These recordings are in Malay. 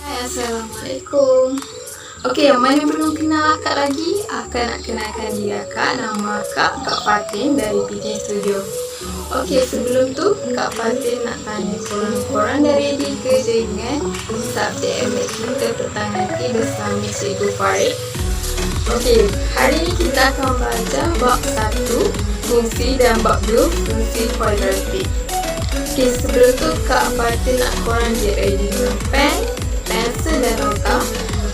Hai, Assalamualaikum. Okey, yang mana belum kenal akak lagi, akak nak kenalkan diri akak. Nama akak Kak Fatin dari Bikin Studio. Okey, sebelum tu Kak Fatin nak tanya korang dah ready ke dengan subjek MX kita petang nanti bersama Cikgu Farid? Okey, hari ni kita akan belajar bab 1 fungsi dan bab 2 fungsi kuadratik. Okey, sebelum tu Kak Fatin nak korang get ready dengan pen, pensel dan nota.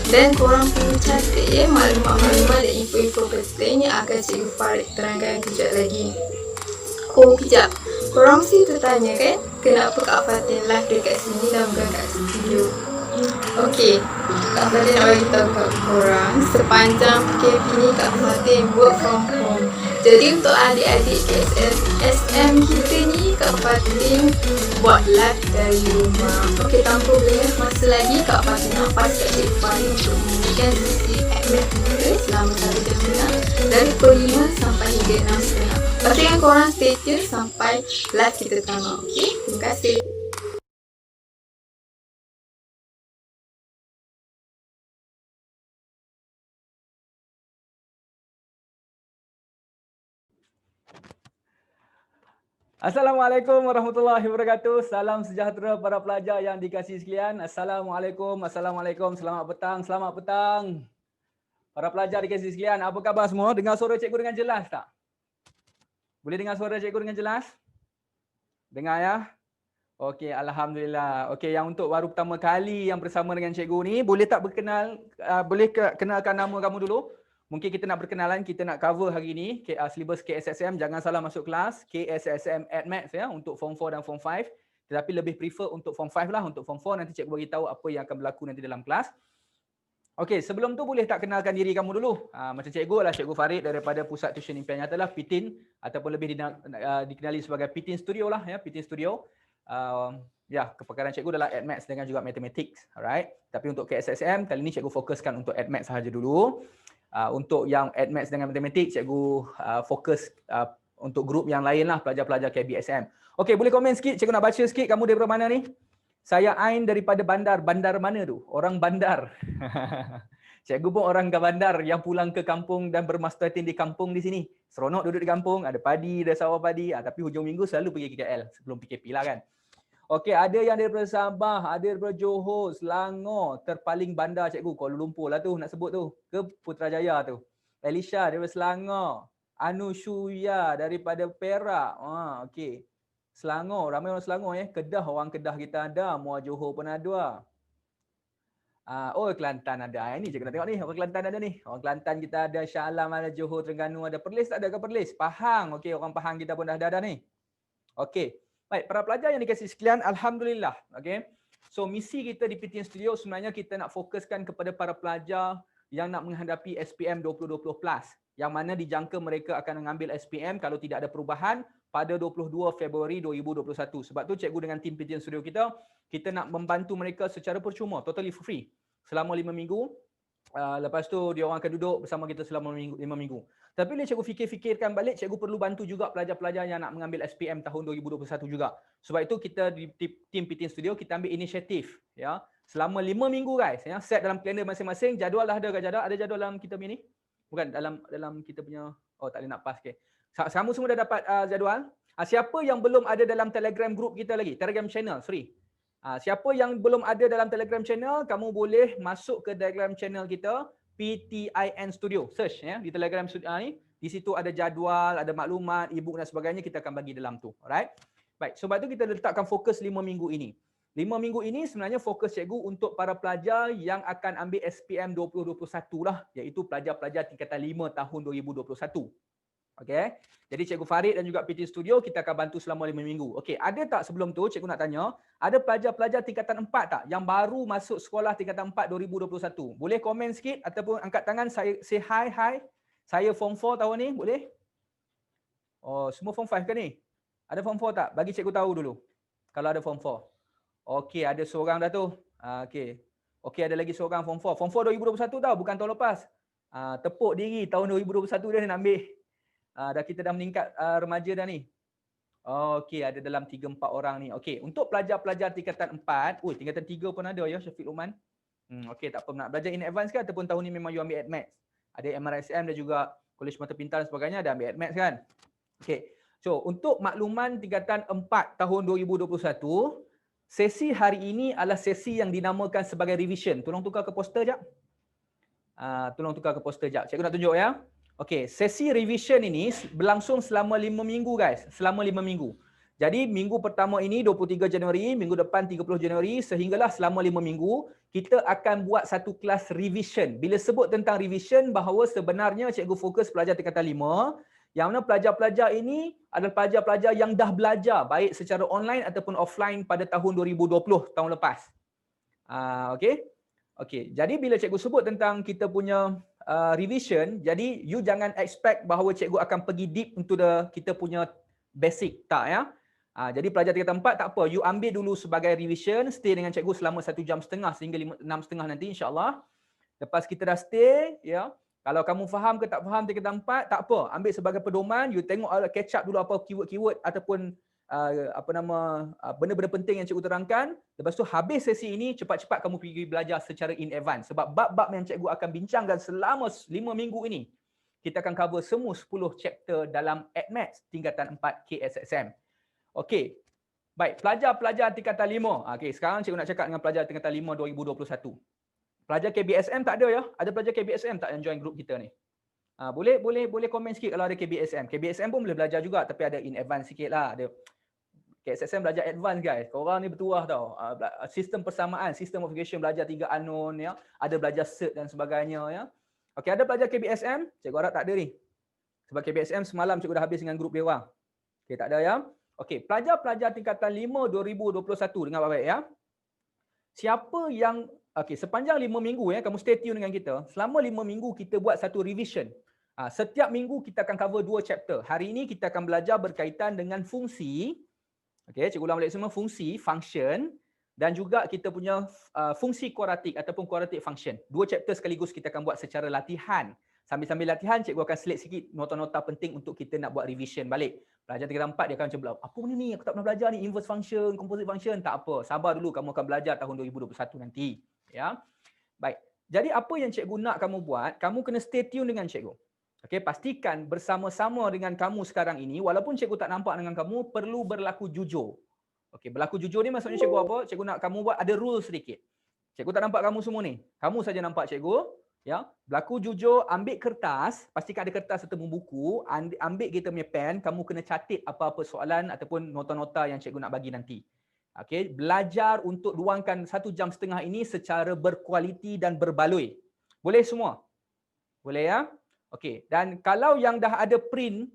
Dan korang perlu catat ya maklumat-maklumat dan info-info penting yang akan Cikgu Farid terangkan kejap lagi. Oh, kejap. Korang mesti tertanya kan, kenapa Kak Fatin live dekat sini dan bukan kat studio? Okey, Kak Fatin nak beritahu kat korang, sepanjang PKP ni Kak Fatin work from home. Jadi untuk adik-adik KSSM kita ni, Kak Fatin buat live dari rumah. Okey, tanpa berlengah masa lagi, Kak Fatin nak pass kat Cikgu Farid untuk memberikan sesi admin kita selama 1 jam setengah dari pukul 5 sampai hingga 6.30. Pastikan korang stay tune sampai live kita tamat. Okey, terima kasih. Assalamualaikum warahmatullahi wabarakatuh. Salam sejahtera para pelajar yang dikasihi sekalian. Assalamualaikum, selamat petang. Para pelajar dikasihi sekalian, apa khabar semua? Dengar suara cikgu dengan jelas tak? Boleh dengar suara cikgu dengan jelas? Dengar ya? Okey, alhamdulillah. Okey, yang untuk baru pertama kali yang bersama dengan cikgu ni, boleh tak boleh kenalkan nama kamu dulu? Mungkin kita nak berkenalan, kita nak cover hari ni silibus KSSM, jangan salah masuk kelas, KSSM Admaths ya untuk Form 4 dan Form 5. Tetapi lebih prefer untuk Form 5 lah, untuk Form 4 nanti cikgu bagi tahu apa yang akan berlaku nanti dalam kelas. Okey, sebelum tu boleh tak kenalkan diri kamu dulu? Macam cikgu adalah Cikgu Farid daripada Pusat Tuition Impian Nyata lah, PITIN, ataupun lebih dikenali sebagai PITIN Studio lah ya, PITIN Studio. Ya, kepakaran cikgu adalah Admaths dengan juga Mathematics, alright. Tapi untuk KSSM kali ni cikgu fokuskan untuk Admaths sahaja dulu. Untuk yang Admaths dengan Mathematics, cikgu fokus untuk grup yang lain lah, pelajar-pelajar KBSM. Okey, boleh komen sikit, cikgu nak baca sikit, kamu daripada mana ni? Saya Ain daripada bandar. Bandar mana tu? Orang bandar. Cikgu pun orang bandar yang pulang ke kampung dan bermasterin di kampung di sini. Seronok duduk di kampung, ada padi, ada sawah padi. Tapi hujung minggu selalu pergi ke KL sebelum PKP lah kan. Okey, ada yang daripada Sabah, ada daripada Johor, Selangor, terpaling bandar cikgu, Kuala Lumpur lah tu nak sebut tu, ke Putrajaya tu. Elisha daripada Selangor, Anushuya daripada Perak. Okey. Selangor, ramai orang Selangor ya. Kedah, orang Kedah kita ada, Muar Johor pun ada. Oh, Kelantan ada. Ini cikgu nak tengok ni, orang Kelantan ada ni. Orang Kelantan kita ada, Shah Alam ada, Johor, Terengganu ada. Perlis tak ada ke Perlis? Pahang. Okey, orang Pahang kita pun dah ada ni. Okey. Baik, para pelajar yang dikasihi sekalian, alhamdulillah. Okey. So, misi kita di PTN Studio sebenarnya kita nak fokuskan kepada para pelajar yang nak menghadapi SPM 2020+, yang mana dijangka mereka akan mengambil SPM kalau tidak ada perubahan pada 22 Februari 2021. Sebab tu cikgu dengan tim PTN Studio kita nak membantu mereka secara percuma, totally for free, selama 5 minggu. Lepas tu dia orang akan duduk bersama kita selama 5 minggu. Tapi bila cikgu fikirkan balik, cikgu perlu bantu juga pelajar-pelajar yang nak mengambil SPM tahun 2021 juga. Sebab itu kita di tim PTN Studio kita ambil inisiatif ya. Selama 5 minggu guys ya, set dalam kalender masing-masing, jadual dah ada ke jadual? Ada jadual dalam kita punya ni? Bukan dalam kita punya, oh tak boleh nak pass ke. Kamu semua dah dapat jadual? Siapa yang belum ada dalam Telegram group kita lagi? Telegram channel, sorry. Siapa yang belum ada dalam Telegram channel, kamu boleh masuk ke Telegram channel kita, PTIN Studio. Search ya di Telegram ni. Di situ ada jadual, ada maklumat, e-book dan sebagainya, kita akan bagi dalam tu. Alright? Baik, sebab tu kita letakkan fokus 5 minggu ini. 5 minggu ini sebenarnya fokus cikgu untuk para pelajar yang akan ambil SPM 2021 lah, iaitu pelajar-pelajar tingkatan 5 tahun 2021. Okey. Jadi Cikgu Farid dan juga PT Studio kita akan bantu selama 5 minggu. Okey, ada tak sebelum tu cikgu nak tanya, ada pelajar-pelajar tingkatan 4 tak yang baru masuk sekolah tingkatan 4 2021? Boleh komen sikit ataupun angkat tangan, saya say hi. Saya Form 4 tahun ni, boleh? Oh, semua Form 5 ke ni? Ada Form 4 tak? Bagi cikgu tahu dulu. Kalau ada Form 4. Okey, ada seorang dah tu. Okey. Okey, ada lagi seorang Form 4. Form 4 2021 tau, bukan tahun lepas. Tepuk diri tahun 2021 dia nak ambil. Kita dah meningkat remaja dah ni. Okey, ada dalam 3-4 orang ni. Okey, untuk pelajar-pelajar tingkatan 4, tingkatan 3 pun ada ya, Syafiq Luqman. Okey, tak apa. Nak belajar in advance kan ataupun tahun ni memang you ambil Admaths? Ada MRSM dan juga Kolej Mata Pintar dan sebagainya ada ambil Admaths kan? Okey. So, untuk makluman tingkatan 4 tahun 2021, sesi hari ini adalah sesi yang dinamakan sebagai revision. Tolong tukar ke poster jap. Tolong tukar ke poster jap. Cikgu nak tunjuk ya. Okey, sesi revision ini berlangsung selama 5 minggu guys. Selama 5 minggu. Jadi minggu pertama ini 23 Januari, minggu depan 30 Januari sehinggalah selama 5 minggu kita akan buat satu kelas revision. Bila sebut tentang revision bahawa sebenarnya cikgu fokus pelajar tingkatan 5 yang mana pelajar-pelajar ini adalah pelajar-pelajar yang dah belajar baik secara online ataupun offline pada tahun 2020 tahun lepas. Okey. Okey, jadi bila cikgu sebut tentang kita punya revision, jadi you jangan expect bahawa cikgu akan pergi deep into kita punya basic, tak ya. Jadi pelajar tingkatan 4 tak apa, you ambil dulu sebagai revision, stay dengan cikgu selama 1 jam setengah sehingga 6.30 nanti insya-Allah. Lepas kita dah stay, ya. Kalau kamu faham ke tak faham tingkatan 4, tak apa, ambil sebagai pedoman, you tengok catch up dulu apa keyword-keyword ataupun benda-benda penting yang cikgu terangkan. Lepas tu habis sesi ini cepat-cepat kamu pergi belajar secara in advance sebab bab-bab yang cikgu akan bincangkan selama 5 minggu ini kita akan cover semua 10 chapter dalam Admaths tingkatan 4 KSSM. Okey. Baik, pelajar-pelajar tingkatan 5. Okey, sekarang cikgu nak cakap dengan pelajar tingkatan 5 2021. Pelajar KBSM tak ada ya? Ada pelajar KBSM tak yang join grup kita ni? Boleh komen sikit kalau ada KBSM. KBSM pun boleh belajar juga tapi ada in advance sikitlah. Ada KSSM belajar advance guys. Korang ni bertuah tau. Sistem persamaan, sistem of education belajar 3 unknown ya. Ada belajar cert dan sebagainya ya. Okey, ada pelajar KBSM? Cikgu harap tak ada ni. Sebab KBSM semalam cikgu dah habis dengan grup dia orang. Okey, tak ada ya. Okey, pelajar-pelajar tingkatan 5 2021 dengar baik-baik ya. Siapa yang sepanjang 5 minggu ya, kamu stay tune dengan kita. Selama 5 minggu kita buat satu revision. Setiap minggu kita akan cover 2 chapter. Hari ini kita akan belajar berkaitan dengan fungsi. Okey, cikgu ulang balik semua, fungsi, function dan juga kita punya fungsi kuadratik ataupun quadratic function. 2 chapter sekaligus kita akan buat secara latihan. Sambil-sambil latihan cikgu akan select sikit nota-nota penting untuk kita nak buat revision balik. Pelajar tingkatan 4 dia akan macam, apa benda ni? Aku tak pernah belajar ni, inverse function, composite function. Tak apa, sabar dulu, kamu akan belajar tahun 2021 nanti. Ya. Baik. Jadi apa yang cikgu nak kamu buat, kamu kena stay tune dengan cikgu. Okey, pastikan bersama-sama dengan kamu sekarang ini, walaupun cikgu tak nampak dengan kamu, perlu berlaku jujur. Okey, berlaku jujur ni maksudnya cikgu apa? Cikgu nak kamu buat ada rule sedikit. Cikgu tak nampak kamu semua ni. Kamu saja nampak cikgu. Ya, berlaku jujur, ambil kertas, pastikan ada kertas serta buku, ambil kita punya pen, kamu kena catat apa-apa soalan ataupun nota-nota yang cikgu nak bagi nanti. Okey, belajar untuk luangkan 1 jam setengah ini secara berkualiti dan berbaloi. Boleh semua? Boleh ya? Okey, dan kalau yang dah ada print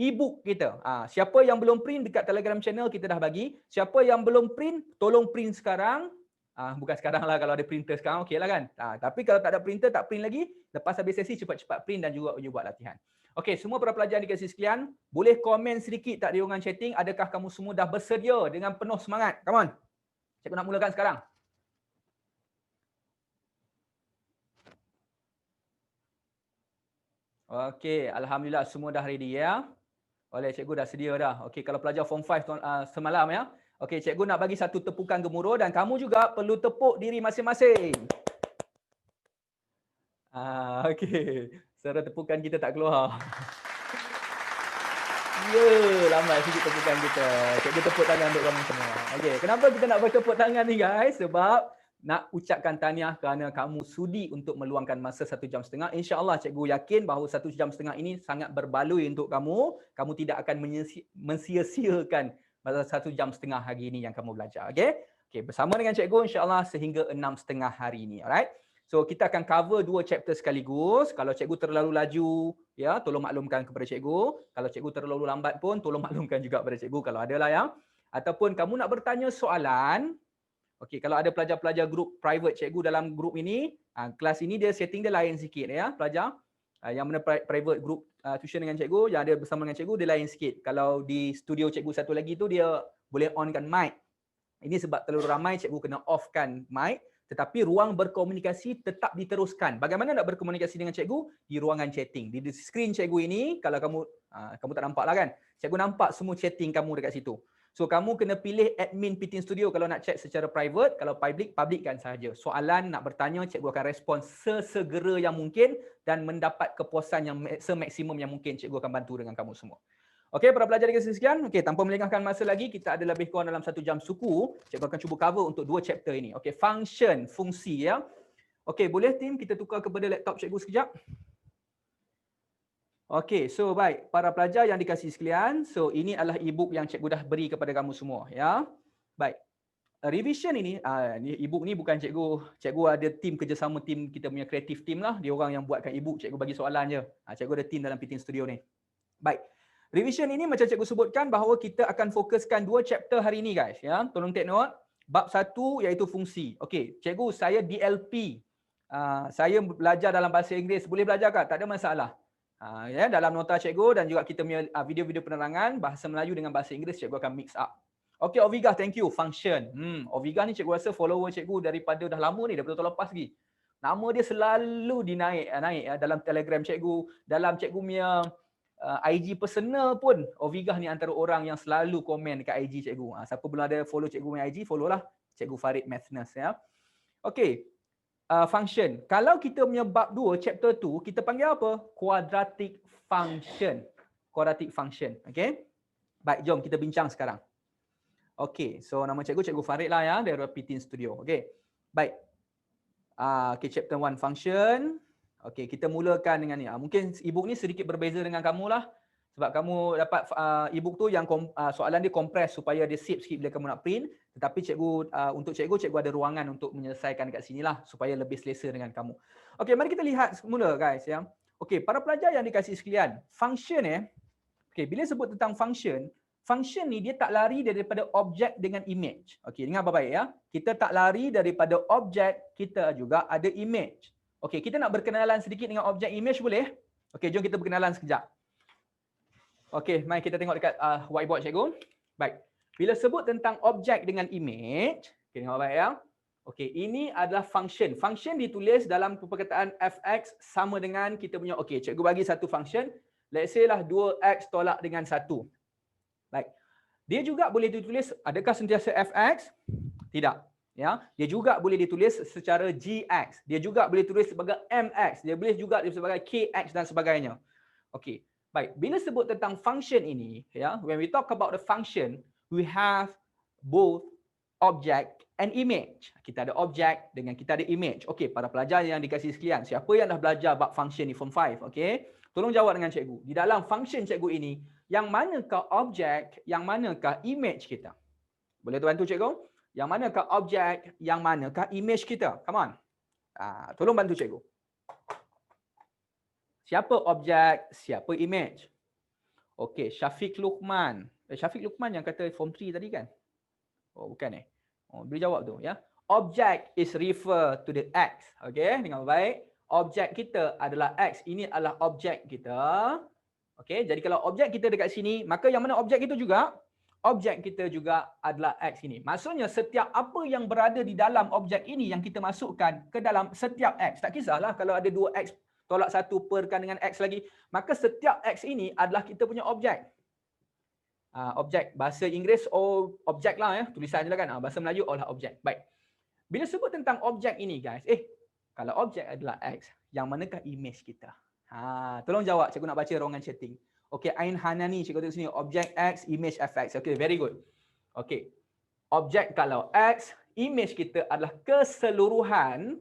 e-book kita, siapa yang belum print dekat Telegram channel kita dah bagi. Siapa yang belum print, tolong print sekarang. Bukan sekarang lah, kalau ada printer sekarang okey lah kan. Tapi kalau tak ada printer, tak print lagi. Lepas habis sesi cepat-cepat print dan juga buat latihan. Okey, semua para pelajar yang dikasihi sekalian, boleh komen sedikit tak di ruangan chatting, adakah kamu semua dah bersedia dengan penuh semangat? Come on. Cikgu nak mulakan sekarang. Okey, alhamdulillah semua dah ready ya. Oleh cikgu dah sedia dah. Okey, kalau pelajar form 5 semalam ya. Okey, cikgu nak bagi satu tepukan gemuruh dan kamu juga perlu tepuk diri masing-masing. Okey. Suara tepukan kita tak keluar. Ya, lambat sikit tepukan kita. Cikgu tepuk tangan untuk kamu semua. Okey, kenapa kita nak bertepuk tangan ni guys? Sebab nak ucapkan tahniah kerana kamu sudi untuk meluangkan masa 1 jam setengah. InsyaAllah cikgu yakin bahawa 1 jam setengah ini sangat berbaloi untuk kamu. Kamu tidak akan mensia-siakan masa 1 jam setengah hari ini yang kamu belajar. Okey? Okey, bersama dengan cikgu insya-Allah sehingga 6.30 hari ini. Alright? So kita akan cover 2 chapter sekaligus. Kalau cikgu terlalu laju, ya, tolong maklumkan kepada cikgu. Kalau cikgu terlalu lambat pun tolong maklumkan juga kepada cikgu kalau ada lah ya. Ataupun kamu nak bertanya soalan, okey, kalau ada pelajar-pelajar grup private cikgu dalam grup ini, kelas ini dia setting dia lain sikit ya, pelajar. Yang mana private group tuition dengan cikgu, yang ada bersama dengan cikgu dia lain sikit. Kalau di studio cikgu satu lagi tu dia boleh onkan mic. Ini sebab terlalu ramai cikgu kena offkan mic, tetapi ruang berkomunikasi tetap diteruskan. Bagaimana nak berkomunikasi dengan cikgu? Di ruangan chatting. Di screen cikgu ini, kalau kamu tak nampak lah kan, cikgu nampak semua chatting kamu dekat situ. So kamu kena pilih admin Pitin Studio kalau nak chat secara private, kalau public, publickan sahaja. Soalan nak bertanya, cikgu akan respon sesegera yang mungkin dan mendapat kepuasan yang semaksimum yang mungkin. Cikgu akan bantu dengan kamu semua. Okey, para pelajar dikasih sekian. Okey, tanpa melengahkan masa lagi, kita ada lebih kurang dalam 1 jam suku. Cikgu akan cuba cover untuk 2 chapter ini. Okey, function, fungsi ya. Okey, boleh tim kita tukar kepada laptop cikgu sekejap? Okey, so baik, para pelajar yang dikasihi sekalian, so ini adalah e-book yang cikgu dah beri kepada kamu semua ya. Baik. Revision ini, e-book ni bukan cikgu ada tim kerjasama, tim kita punya kreatif team lah, dia orang yang buatkan e-book, cikgu bagi soalan je. Cikgu ada tim dalam Pitin Studio ni. Baik. Revision ini macam cikgu sebutkan bahawa kita akan fokuskan 2 chapter hari ini guys ya. Tolong take note. Bab 1 iaitu fungsi. Okey, cikgu saya DLP. Saya belajar dalam bahasa Inggeris, boleh belajar ke? Tak ada masalah. Ya, dalam nota cikgu dan juga kita punya video-video penerangan bahasa Melayu dengan bahasa Inggeris cikgu akan mix up. Okey, Oviga, thank you. Function. Oviga ni cikgu rasa follower cikgu daripada dah lama ni, daripada tahun lepas lagi. Nama dia selalu naik ya, dalam Telegram cikgu, dalam cikgu punya IG personal pun. Oviga ni antara orang yang selalu komen dekat IG cikgu. Siapa belum ada follow cikgu punya IG, follow lah Cikgu Farid Mathness ya. Okey. Function. Kalau kita punya bab 2 chapter 2 kita panggil apa? Quadratic function. Quadratic function. Okey. Baik, jom kita bincang sekarang. Okey, so nama cikgu Farid lah ya dari Pitin Studio. Okey. Baik. Okey, chapter 1 function. Okey, kita mulakan dengan ni. Mungkin e-book ni sedikit berbeza dengan kamu lah. Sebab kamu dapat e-book tu yang soalan dia kompres supaya dia sikit bila kamu nak print. Tetapi untuk cikgu ada ruangan untuk menyelesaikan dekat sini lah supaya lebih selesa dengan kamu. Okey, mari kita lihat semula guys ya. Okey, para pelajar yang dikasihi sekalian, function okey, bila sebut tentang function ni dia tak lari daripada objek dengan image. Okey, dengar baik-baik ya. Kita tak lari daripada objek, kita juga ada image. Okey, kita nak berkenalan sedikit dengan objek image boleh? Okey, jom kita berkenalan sekejap. Okey, mari kita tengok dekat whiteboard cikgu. Baik. Bila sebut tentang objek dengan image, okay, tengok baik ya. Okey, ini adalah function. Function ditulis dalam perkataan fx sama dengan kita punya, okey, cikgu bagi satu function. Let's say lah 2x tolak dengan 1. Baik. Dia juga boleh ditulis, adakah sentiasa fx? Tidak. Ya, dia juga boleh ditulis secara gx. Dia juga boleh ditulis sebagai mx. Dia boleh juga ditulis sebagai kx dan sebagainya. Okey. Baik, bila sebut tentang function ini, ya, when we talk about the function, we have both object and image. Kita ada objek dengan kita ada image. Okey, para pelajar yang dikasihi sekalian, siapa yang dah belajar bab function ni form 5, okey? Tolong jawab dengan cikgu. Di dalam function cikgu ini, yang manakah objek, yang manakah image kita? Boleh bantu cikgu? Yang manakah objek, yang manakah image kita? Come on. Tolong bantu cikgu. Siapa objek, siapa image? Okey, Syafiq Luqman. Syafiq Luqman yang kata form 3 tadi kan? Oh, bukan boleh jawab tu ya. Object is refer to the X. Okey, dengar baik. Objek kita adalah X. Ini adalah objek kita. Okey, jadi kalau objek kita dekat sini, maka yang mana objek kita juga? Objek kita juga adalah X ini. Maksudnya setiap apa yang berada di dalam objek ini yang kita masukkan ke dalam setiap X. Tak kisahlah kalau ada 2X tolak 1 perkan dengan X lagi. Maka setiap X ini adalah kita punya objek. Objek. Bahasa Inggeris, objek lah ya. Tulisan je lah kan. Bahasa Melayu, lah objek. Baik. Bila sebut tentang objek ini guys. Kalau objek adalah X, yang manakah image kita? Tolong jawab. Cikgu nak baca ruangan chatting. Okey, Ain Hanani. Cikgu tengok sini. Objek X, image fx. Okey, very good. Okey. Objek kalau X, image kita adalah keseluruhan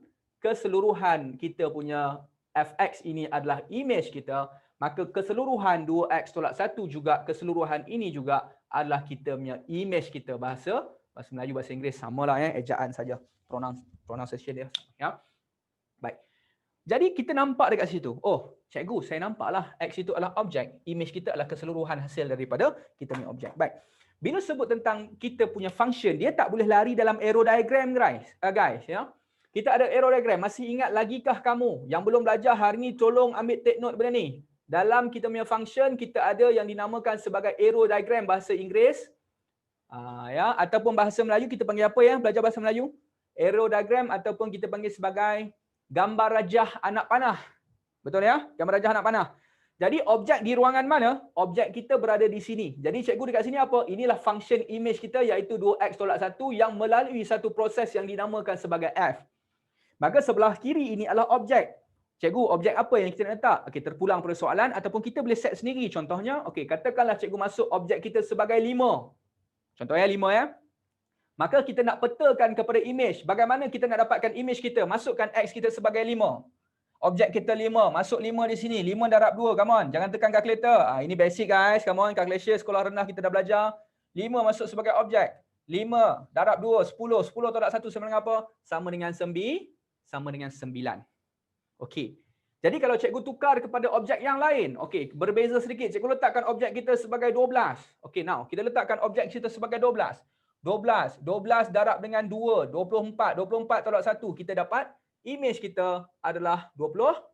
kita punya fx ini adalah image kita, maka keseluruhan 2x tolak 1 juga keseluruhan ini juga adalah kita punya image kita. Bahasa Melayu, bahasa Inggeris samalah ya, ejaan saja, pronunciation dia ya. Baik. Jadi kita nampak dekat situ. Oh, cikgu, saya nampaklah X itu adalah objek, image kita adalah keseluruhan hasil daripada kita punya objek. Baik. Bila sebut tentang kita punya function, dia tak boleh lari dalam arrow diagram guys ya. Kita ada arrow diagram. Masih ingat lagikah kamu? Yang belum belajar hari ni tolong ambil take note benda ni. Dalam kita punya function kita ada yang dinamakan sebagai arrow diagram bahasa Inggeris. Ya, ataupun bahasa Melayu kita panggil apa ya? Belajar bahasa Melayu? Arrow diagram ataupun kita panggil sebagai gambar rajah anak panah. Betul ya? Gambar rajah anak panah. Jadi objek di ruangan mana? Objek kita berada di sini. Jadi cikgu dekat sini apa? Inilah function image kita iaitu 2x tolak 1 yang melalui satu proses yang dinamakan sebagai f. Maka sebelah kiri ini adalah objek. Cikgu, objek apa yang kita nak letak? Okey, terpulang pada soalan ataupun kita boleh set sendiri. Contohnya, okey, katakanlah cikgu masuk objek kita sebagai 5. Contohnya 5 ya. Maka kita nak petakan kepada image. Bagaimana kita nak dapatkan image kita? Masukkan x kita sebagai 5. Objek kita 5, masuk 5 di sini. 5 darab 2, come on. Jangan tekan kalkulator. Ini basic guys, come on. Calculation sekolah rendah kita dah belajar. 5 masuk sebagai objek. 5 darab 2, 10. 10 tolak 1 sama dengan apa? Sama dengan 9. Okey. Jadi kalau cikgu tukar kepada objek yang lain, okey, berbeza sedikit. Cikgu letakkan objek kita sebagai 12. Okey, now kita letakkan objek kita sebagai 12. 12 darab dengan 2, 24. 24 tolak 1, kita dapat image kita adalah 23.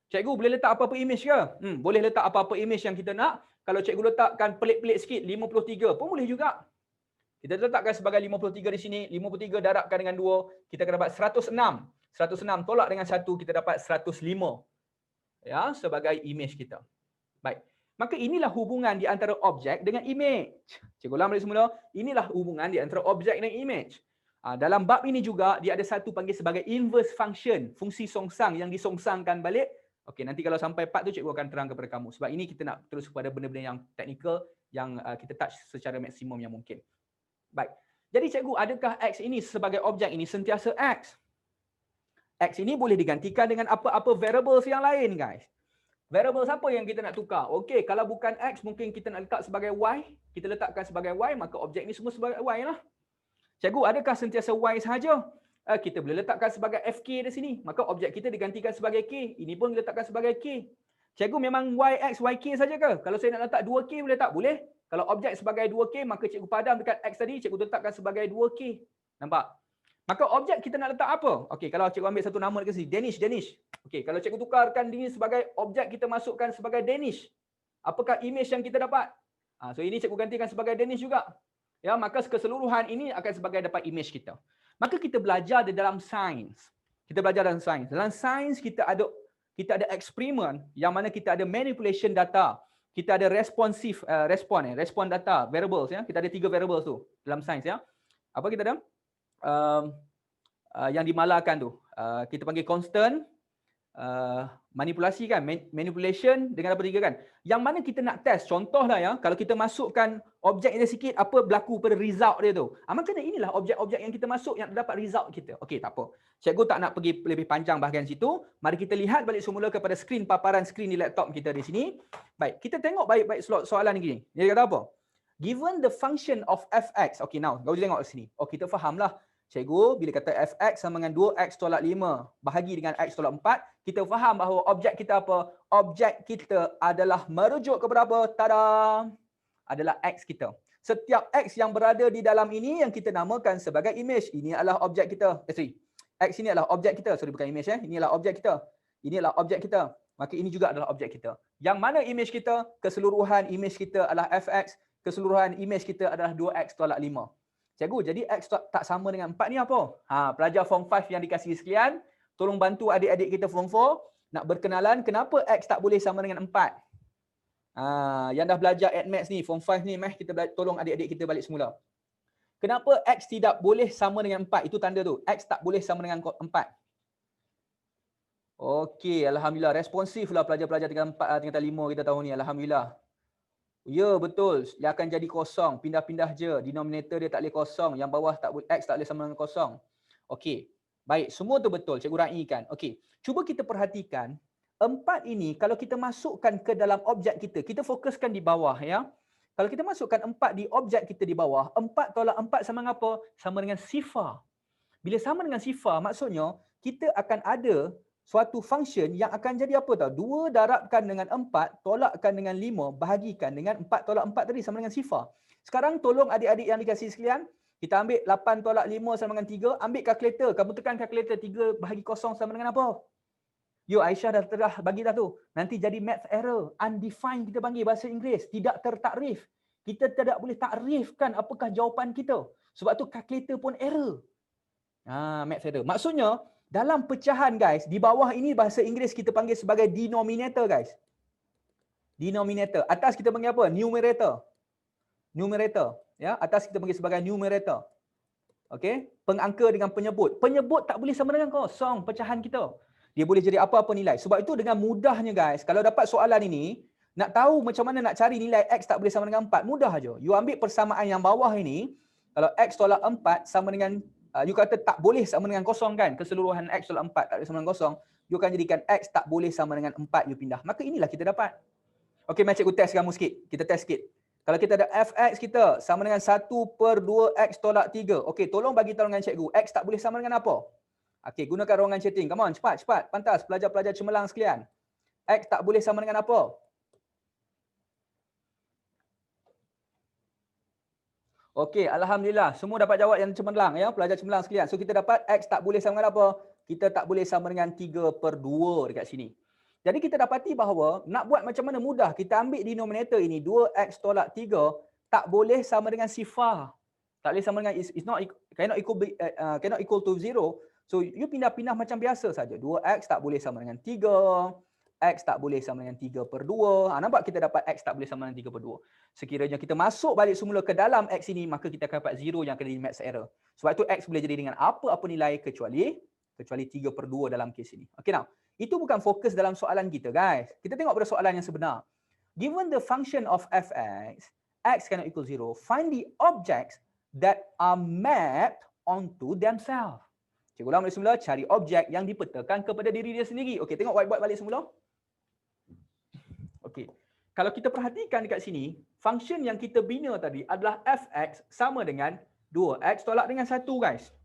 Cikgu boleh letak apa-apa image ke? Boleh letak apa-apa image yang kita nak. Kalau cikgu letakkan pelik-pelik sikit, 53 pun boleh juga. Kita letakkan sebagai 53 di sini. 53 darabkan dengan 2, kita akan dapat 106. 106 tolak dengan 1, kita dapat 105. Ya, sebagai image kita. Baik. Maka inilah hubungan di antara objek dengan image. Cikgu ulang balik semula. Inilah hubungan di antara objek dan image. Dalam bab ini juga, dia ada satu panggil sebagai inverse function. Fungsi songsang yang disongsangkan balik. Okey, nanti kalau sampai part tu cikgu akan terang kepada kamu. Sebab ini kita nak terus kepada benda-benda yang teknikal yang kita touch secara maksimum yang mungkin. Baik. Jadi cikgu, adakah X ini sebagai objek ini sentiasa X? X ini boleh digantikan dengan apa-apa variables yang lain guys. Variables apa yang kita nak tukar? Okey, kalau bukan X mungkin kita nak letak sebagai Y. Kita letakkan sebagai Y, maka objek ini semua sebagai Y lah. Cikgu, adakah sentiasa Y sahaja? Kita boleh letakkan sebagai FK di sini. Maka objek kita digantikan sebagai K. Ini pun diletakkan sebagai K. Cikgu, memang YX, YK saja ke? Kalau saya nak letak 2K boleh tak? Boleh. Kalau objek sebagai 2K, maka cikgu padam dekat X tadi, cikgu letakkan sebagai 2K. Nampak? Maka objek kita nak letak apa? Okey, kalau cikgu ambil satu nama dekat sini, Danish. Okey, kalau cikgu tukarkan ini sebagai objek, kita masukkan sebagai Danish. Apakah image yang kita dapat? So ini cikgu gantikan sebagai Danish juga. Ya, maka keseluruhan ini akan sebagai dapat image kita. Maka kita belajar di dalam sains. Kita belajar dalam sains. Dalam sains kita ada eksperimen yang mana kita ada manipulation data. Kita ada responsive respon data, variables ya. Kita ada 3 variables tu dalam sains ya. Apa kita ada? Yang dimalarkan tu. Kita panggil constant, manipulasi kan, manipulation dengan apa 3 kan. Yang mana kita nak test, contohlah ya, kalau kita masukkan objek dia sikit, apa berlaku pada result dia tu. Maka inilah objek-objek yang kita masuk yang dapat result kita. Okey, tak apa. Cikgu tak nak pergi lebih panjang bahagian situ. Mari kita lihat balik semula kepada paparan skrin di laptop kita di sini. Baik, kita tengok baik-baik soalan ni. Dia kata apa? Given the function of fx. Okey, now, kau tengok di sini. Oh, kita fahamlah. Cikgu, bila kata fx sama dengan 2x tolak 5 bahagi dengan x tolak 4, kita faham bahawa objek kita apa? Objek kita adalah merujuk kepada apa? Tada! Adalah x kita. Setiap x yang berada di dalam ini yang kita namakan sebagai image. Ini adalah objek kita. X ini adalah objek kita. Sorry, bukan image. Ini adalah objek kita. Ini adalah objek kita. Maka ini juga adalah objek kita. Yang mana image kita? Keseluruhan image kita adalah fx. Keseluruhan image kita adalah 2x tolak 5. Cikgu, jadi X tak sama dengan 4 ni apa? Pelajar Form 5 yang dikasihi sekalian, tolong bantu adik-adik kita Form 4 nak berkenalan kenapa X tak boleh sama dengan 4. Yang dah belajar Maths ni, Form 5 ni, kita tolong adik-adik kita balik semula. Kenapa X tidak boleh sama dengan 4? Itu tanda tu. X tak boleh sama dengan 4. Okey, Alhamdulillah. Responsif lah pelajar-pelajar tingkatan 4, tingkatan 5 kita tahu ni. Alhamdulillah. Ya, betul. Dia akan jadi kosong. Pindah-pindah je. Denominator dia tak boleh kosong. Yang bawah X tak boleh sama dengan kosong. Okey. Baik, semua tu betul. Cikgu raikan. Okey. Cuba kita perhatikan. 4 ini kalau kita masukkan ke dalam objek kita. Kita fokuskan di bawah ya. Kalau kita masukkan 4 di objek kita di bawah. 4 tolak 4 sama dengan apa? Sama dengan sifar. Bila sama dengan sifar, maksudnya kita akan ada suatu function yang akan jadi apa tahu? 2 darabkan dengan 4 tolakkan dengan 5 bahagikan dengan 4 tolak 4 tadi sama dengan sifar. Sekarang tolong adik-adik yang dikasihi sekalian, kita ambil 8 tolak 5 sama dengan 3, ambil kalkulator, kamu tekan kalkulator 3 bahagi 0 sama dengan apa? Yo, Aisyah dah bagi dah tu. Nanti jadi math error, undefined kita panggil bahasa Inggeris, tidak tertakrif. Kita tidak boleh takrifkan apakah jawapan kita. Sebab tu kalkulator pun error. Math error. Maksudnya Dalam pecahan guys, di bawah ini bahasa Inggeris kita panggil sebagai denominator guys. Denominator. Atas kita panggil apa? Numerator. Numerator. Ya, atas kita panggil sebagai numerator. Okey, pengangka dengan penyebut. Penyebut tak boleh sama dengan kosong pecahan kita. Dia boleh jadi apa-apa nilai. Sebab itu dengan mudahnya guys, kalau dapat soalan ini, nak tahu macam mana nak cari nilai X tak boleh sama dengan 4, mudah aja. You ambil persamaan yang bawah ini, kalau X tolak 4 sama dengan, you kata tak boleh sama dengan kosong kan, keseluruhan X tolak 4 tak boleh sama dengan kosong, you akan jadikan X tak boleh sama dengan 4, you pindah. Maka inilah kita dapat. Okey, mari cikgu test kamu sikit. Kita test sikit. Kalau kita ada fx kita sama dengan 1/2x tolak 3. Okey, tolong bagi tahu dengan cikgu, X tak boleh sama dengan apa? Okey, gunakan ruangan chatting. Come on, cepat, cepat. Pantas, pelajar-pelajar cemerlang sekalian. X tak boleh sama dengan apa? Okey, Alhamdulillah. Semua dapat jawab yang cemerlang ya, pelajar cemerlang sekalian. So, kita dapat X tak boleh sama dengan apa? Kita tak boleh sama dengan 3/2 dekat sini. Jadi kita dapati bahawa nak buat macam mana mudah, kita ambil denominator ini 2x tolak 3 tak boleh sama dengan sifar. Tak boleh sama dengan cannot equal to 0. So you pindah-pindah macam biasa saja. 2x tak boleh sama dengan 3, x tak boleh sama dengan 3/2. Nampak kita dapat x tak boleh sama dengan 3/2. Sekiranya kita masuk balik semula ke dalam x ini, maka kita akan dapat 0 yang kena di maths error. Sebab itu x boleh jadi dengan apa-apa nilai kecuali 3/2 dalam kes ini. Okay, now. Itu bukan fokus dalam soalan kita, guys. Kita tengok pada soalan yang sebenar. Given the function of fx, x cannot equal 0, find the objects that are mapped onto themselves. Cikgu ulang balik semula, cari objek yang dipetakan kepada diri dia sendiri. Okey, tengok whiteboard balik semula. Okey. Kalau kita perhatikan dekat sini, function yang kita bina tadi adalah fx sama dengan 2x tolak dengan 1, guys.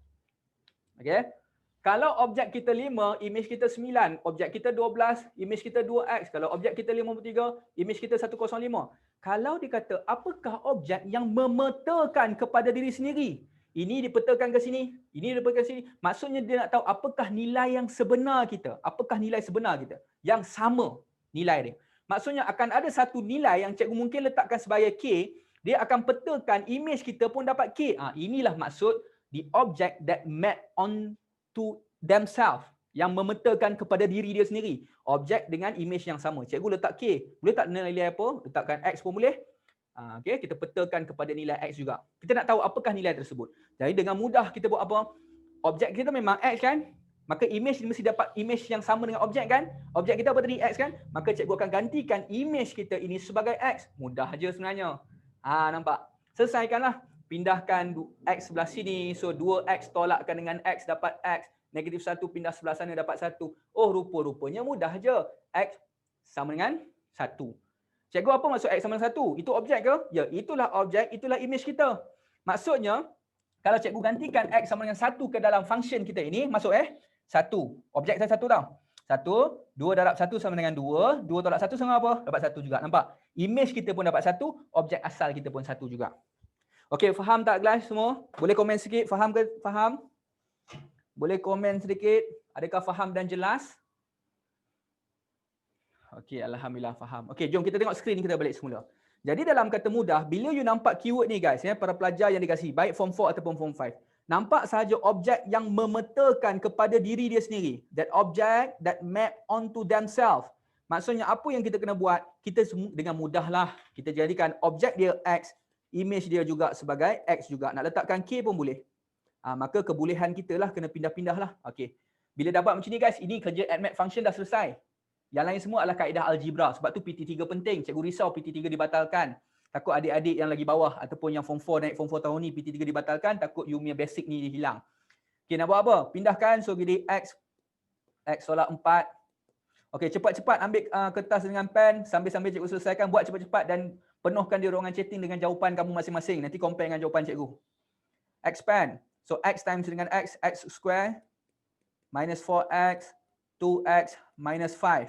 Okey. Kalau objek kita 5, image kita 9. Objek kita 12, image kita 2x. Kalau objek kita 53, image kita 105. Kalau dikata, apakah objek yang memetakan kepada diri sendiri? Ini dipetakan ke sini, ini dipetakan ke sini. Maksudnya dia nak tahu apakah nilai yang sebenar kita. Apakah nilai sebenar kita? Yang sama nilai dia. Maksudnya akan ada satu nilai yang cikgu mungkin letakkan sebagai K. Dia akan petakan image kita pun dapat K. Inilah maksud the object that map on to themselves, yang memetakan kepada diri dia sendiri. Objek dengan image yang sama. Cikgu letak K. Boleh tak nilai apa? Letakkan X pun boleh. Okay, kita petakan kepada nilai X juga. Kita nak tahu apakah nilai tersebut. Jadi dengan mudah kita buat apa? Objek kita memang X kan? Maka image mesti dapat image yang sama dengan objek kan? Objek kita apa tadi? X kan? Maka cikgu akan gantikan image kita ini sebagai X. Mudah je sebenarnya. Nampak? Selesaikanlah. Pindahkan X sebelah sini. So 2X tolakkan dengan X dapat X. Negatif 1 pindah sebelah sana dapat 1. Oh, rupa-rupanya mudah je. X sama dengan 1. Cikgu, apa maksud X sama dengan 1? Itu objek ke? Ya, itulah objek, itulah image kita. Maksudnya, kalau cikgu gantikan X sama dengan 1 ke dalam function kita ini, masuk 1. Objek saya 1 tau. 1, 2 darab 1 sama dengan 2. 2 tolak 1 sama apa? Dapat 1 juga. Nampak? Image kita pun dapat 1. Objek asal kita pun 1 juga. Okey, faham tak guys semua? Boleh komen sikit, faham ke? Faham? Boleh komen sedikit? Adakah faham dan jelas? Okey, Alhamdulillah faham. Okey, jom kita tengok skrin kita balik semula. Jadi dalam kata mudah, bila you nampak keyword ni guys, para pelajar yang dikasih, baik form 4 ataupun form 5, nampak sahaja objek yang memetakan kepada diri dia sendiri. That object that map onto themselves. Maksudnya apa yang kita kena buat? Kita dengan mudahlah kita jadikan objek dia X, image dia juga sebagai X juga. Nak letakkan K pun boleh. Maka kebolehan kita lah kena pindah-pindah lah. Okey. Bila dapat macam ni guys, ini kerja add map function dah selesai. Yang lain semua adalah kaedah algebra. Sebab tu PT3 penting. Cikgu risau PT3 dibatalkan. Takut adik-adik yang lagi bawah ataupun yang form 4 naik form 4 tahun ni PT3 dibatalkan, takut you punya basic ni hilang. Okey, nak buat apa? Pindahkan. So jadi X tolak 4. Okey, cepat-cepat ambil kertas dengan pen sambil-sambil cikgu selesaikan, buat cepat-cepat dan penuhkan di ruangan chatting dengan jawapan kamu masing-masing. Nanti compare dengan jawapan cikgu. Expand. So X times dengan X square minus 4X 2X minus 5.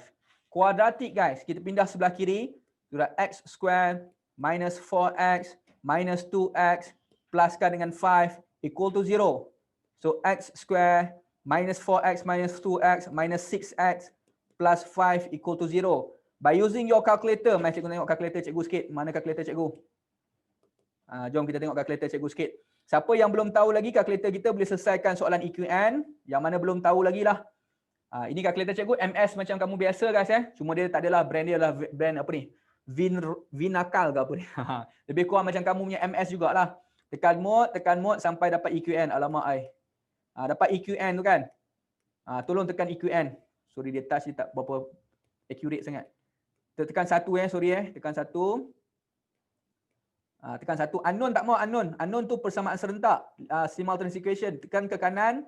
Kuadratik guys, kita pindah sebelah kiri. Sudah X square minus 4X minus 2X pluskan dengan 5 equal to 0. So X square minus 4X minus 2X minus 6X plus 5 equal to 0. By using your calculator, mari cikgu tengok kalkulator cikgu sikit. Mana kalkulator cikgu? Jom kita tengok kalkulator cikgu sikit. Siapa yang belum tahu lagi kalkulator kita boleh selesaikan soalan EQN. Yang mana belum tahu lagi lah. Ini kalkulator cikgu MS macam kamu biasa guys Cuma dia tak adalah brand dia adalah brand apa ni? Vinakal ke apa ni. Lebih kurang macam kamu punya MS jugalah. Tekan mode sampai dapat EQN. Alamak ai. Dapat EQN tu kan. Tolong tekan EQN. Sorry dia touch dia tak berapa accurate sangat. Tekan satu sorry tekan satu. Tekan satu. Unknown tak mau unknown. Unknown tu persamaan serentak. Simultaneous equation. Tekan ke kanan.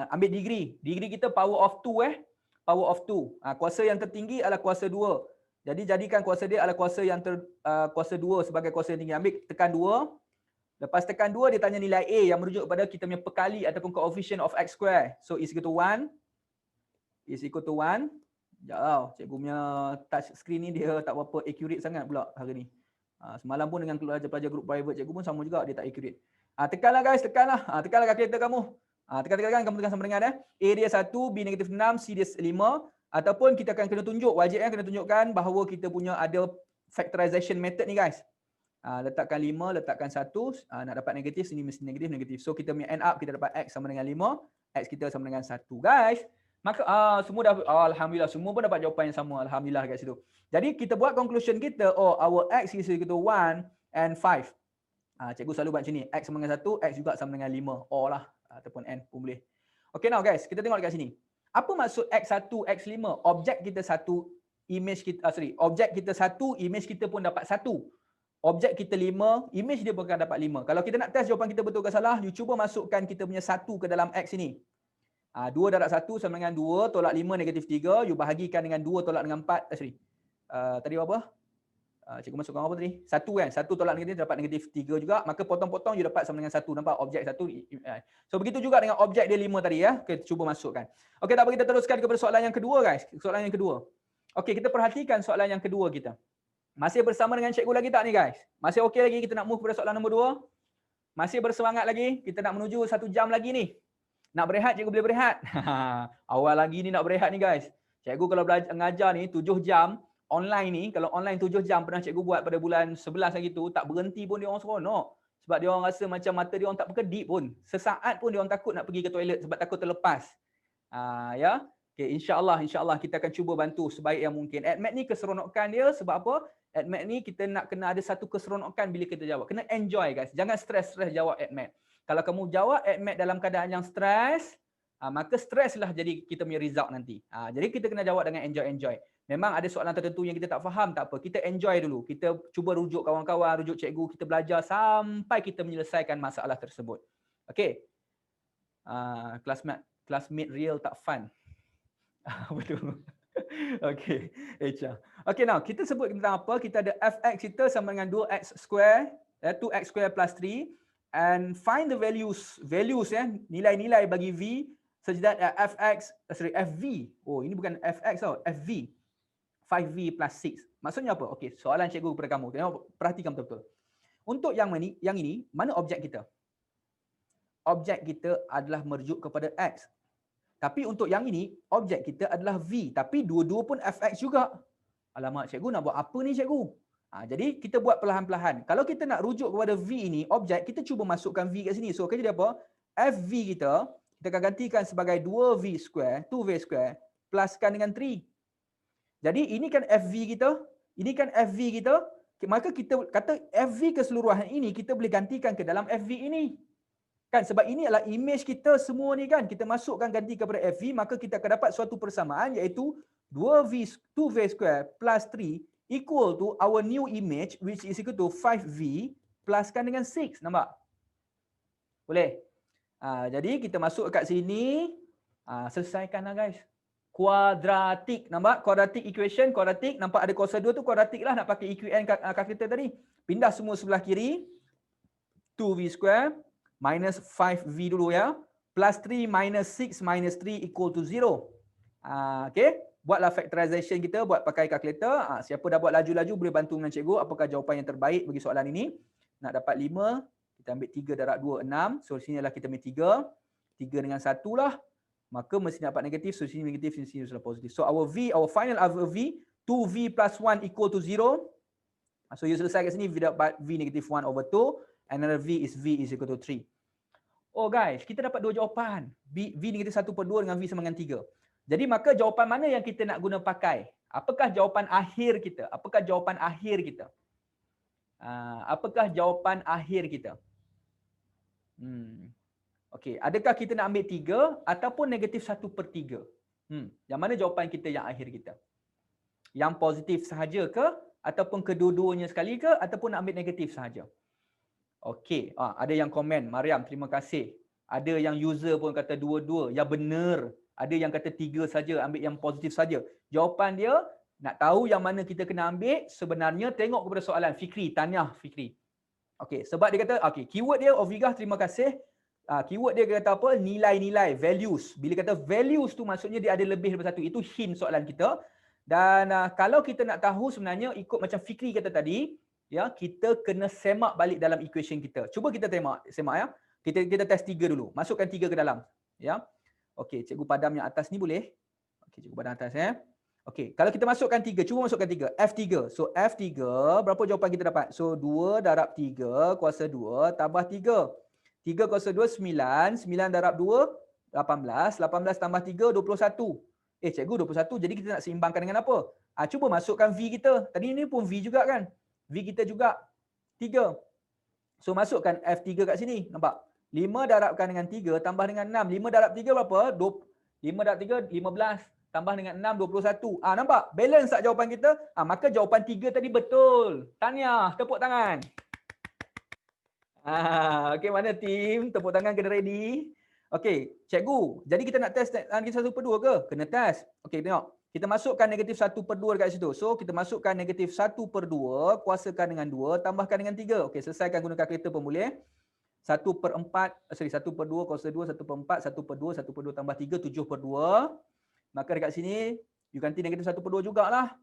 Ambil degree. Degree kita power of 2 Power of 2. Kuasa yang tertinggi adalah kuasa 2. Jadi jadikan kuasa dia adalah kuasa yang kuasa 2 sebagai kuasa yang tinggi. Ambil tekan 2. Lepas tekan 2 dia tanya nilai A yang merujuk kepada kita punya perkali ataupun coefficient of x square. So is equal to 1. Is equal to 1. Sekejap cikgu punya touch screen ni dia tak berapa accurate sangat pula hari ni. Semalam pun dengan pelajar-pelajar group private cikgu pun sama juga, dia tak accurate. Tekanlah guys, tekanlah kalkulator kamu. Tekan kamu tekan sama dengan A dia 1, B negatif 6, C dia 5. Ataupun kita akan kena tunjuk, wajib kena tunjukkan bahawa kita punya ada factorization method ni guys. Letakkan 5, letakkan 1, nak dapat negatif, sini mesti negatif. So kita punya end up, kita dapat X sama dengan 5, X kita sama dengan 1 guys. Maka semua dah, alhamdulillah semua pun dapat jawapan yang sama, alhamdulillah kat situ. Jadi kita buat conclusion kita, our X is equal to 1 and 5. Cikgu selalu buat macam ni, X sama dengan 1, X juga sama dengan 5, lah ataupun N pun boleh. Okay now guys, kita tengok dekat sini. Apa maksud X1, X5? Objek kita satu, image kita, objek kita satu, image kita pun dapat 1. Objek kita 5, image dia pun akan dapat 5. Kalau kita nak test jawapan kita betul ke salah, you cuba masukkan kita punya 1 ke dalam X ini. 2 darab 1 sama dengan 2, tolak 5 negatif 3, you bahagikan dengan 2 tolak dengan 4, tadi apa? Cikgu masukkan apa tadi? 1 kan? 1 tolak negatif dapat negatif 3 juga, maka potong-potong you dapat sama dengan 1, nampak? Objek 1. So begitu juga dengan objek dia 5 tadi Kita cuba masukkan. Okey, tak apa, kita teruskan kepada soalan yang kedua guys. Soalan yang kedua. Okey, kita perhatikan soalan yang kedua kita. Masih bersama dengan cikgu lagi tak ni guys? Masih okey lagi kita nak move kepada soalan nombor 2? Masih bersemangat lagi? Kita nak menuju 1 jam lagi ni. Nak berehat, cikgu boleh berehat. Awal lagi ni nak berehat ni guys. Cikgu kalau mengajar ni 7 jam, online ni, kalau online 7 jam pernah cikgu buat pada bulan 11 lagi tu, tak berhenti pun dia orang seronok. Sebab dia orang rasa macam mata dia orang tak berkedip pun. Sesaat pun dia orang takut nak pergi ke toilet sebab takut terlepas. Okay, insya-Allah kita akan cuba bantu sebaik yang mungkin. AdMath ni keseronokan dia sebab apa? AdMath ni kita nak kena ada satu keseronokan bila kita jawab. Kena enjoy guys. Jangan stres-stres jawab AdMath. Kalau kamu jawab AdMath dalam keadaan yang stres, maka streslah jadi kita punya result nanti. Jadi kita kena jawab dengan enjoy. Memang ada soalan tertentu yang kita tak faham, tak apa. Kita enjoy dulu. Kita cuba rujuk kawan-kawan, rujuk cikgu, kita belajar sampai kita menyelesaikan masalah tersebut. Okey. Classmate real tak fun. Betul. Okey. Okey, now kita sebut tentang apa? Kita ada fx kita sama dengan 2x square, 2x square plus 3 and find the values nilai-nilai bagi v such that fv. Ini bukan fx tau, fv. 5v plus 6. Maksudnya apa? Okey, soalan cikgu kepada kamu. Tengok, perhatikan betul-betul. Untuk yang ini, mana objek kita? Objek kita adalah merujuk kepada x. Tapi untuk yang ini, objek kita adalah v. Tapi dua-dua pun fx juga. Alamak, cikgu nak buat apa ni cikgu? Jadi kita buat perlahan-lahan. Kalau kita nak rujuk kepada v ini, objek, kita cuba masukkan v kat sini. So, kerja dia apa? Fv kita akan gantikan sebagai 2v square, 2v square, pluskan dengan 3. Jadi ini kan fv kita, maka kita kata fv keseluruhan ini kita boleh gantikan ke dalam fv ini. Kan sebab ini adalah image kita semua ni kan, kita masukkan ganti kepada fv, maka kita akan dapat suatu persamaan iaitu 2v square plus 3 equal to our new image which is equal to 5v pluskan dengan 6. Nampak? Boleh? Jadi kita masuk kat sini, selesaikanlah guys. Kuadratik, nampak? Quadratic equation, quadratic, nampak ada kuasa 2 tu kuadratik lah, nak pakai EQN calculator tadi. Pindah semua sebelah kiri. 2v square minus 5v dulu ya. Plus 3 minus 6 minus 3 equal to 0. Okay, buatlah factorization kita, buat pakai calculator. Siapa dah buat laju-laju boleh bantu dengan cikgu apakah jawapan yang terbaik bagi soalan ini. Nak dapat 5, kita ambil 3 darab 2, 6. So sini adalah kita ambil 3. 3 dengan 1 lah. Maka mesti dapat negatif, so sini negatif, sini sudah positif. So our final v, 2v plus 1 equal to 0. So you selesai kat sini, v dapat v negatif 1 over 2. Another V is V is equal to 3. Oh guys, kita dapat dua jawapan. V negatif 1/2 dengan V sama dengan 3. Jadi maka jawapan mana yang kita nak guna pakai? Apakah jawapan akhir kita? Apakah jawapan akhir kita? Apakah jawapan akhir kita? Okey, adakah kita nak ambil 3 ataupun negatif 1/3? Yang mana jawapan kita yang akhir kita? Yang positif sahaja ke ataupun kedua-duanya sekali ke ataupun nak ambil negatif sahaja? Okey, ada yang komen, Mariam, terima kasih. Ada yang user pun kata dua-dua, yang benar. Ada yang kata 3 saja, ambil yang positif saja. Jawapan dia, nak tahu yang mana kita kena ambil, sebenarnya tengok kepada soalan Fikri, tanya Fikri. Okey, sebab dia kata, okey, keyword dia, Ovigah, terima kasih. Keyword dia kata apa? Nilai-nilai, values. Bila kata values tu maksudnya dia ada lebih daripada satu. Itu hint soalan kita. Dan kalau kita nak tahu sebenarnya ikut macam Fikri kata tadi, ya, kita kena semak balik dalam equation kita. Cuba kita semak ya. Kita test 3 dulu. Masukkan 3 ke dalam, ya. Okey, cikgu padam yang atas ni boleh? Okey, cikgu padam atas ya. Okey, kalau kita masukkan 3, cuba masukkan 3. F3. So F3, berapa jawapan kita dapat? So 2 darab 3 kuasa 2 tambah 3. 3 kuasa 2 9, 9 darab 2 18, 18 tambah 3 21. Cikgu 21, jadi kita nak seimbangkan dengan apa? Cuba masukkan V kita. Tadi ni pun V juga kan? V kita juga 3. So masukkan F3 kat sini, nampak? 5 darabkan dengan 3 tambah dengan 6. 5 darab 3 berapa? 5 darab 3 15 tambah dengan 6 21. Nampak? Balance tak jawapan kita? Maka jawapan 3 tadi betul. Tahniah, tepuk tangan. Okey, mana tim? Tepuk tangan kena ready. Okey, cikgu. Jadi kita nak test negatif 1/2 ke? Kena test. Okey, tengok. Kita masukkan negatif 1/2 dekat situ. So, kita masukkan negatif 1/2 kuasakan dengan 2 tambahkan dengan 3. Okey, selesaikan guna kalkulator pun boleh. 1/2 kuasa 2, 1/4, 1/2, 1/2 tambah 3, 7/2. Maka dekat sini, you ganti negatif 1/2 jugalah.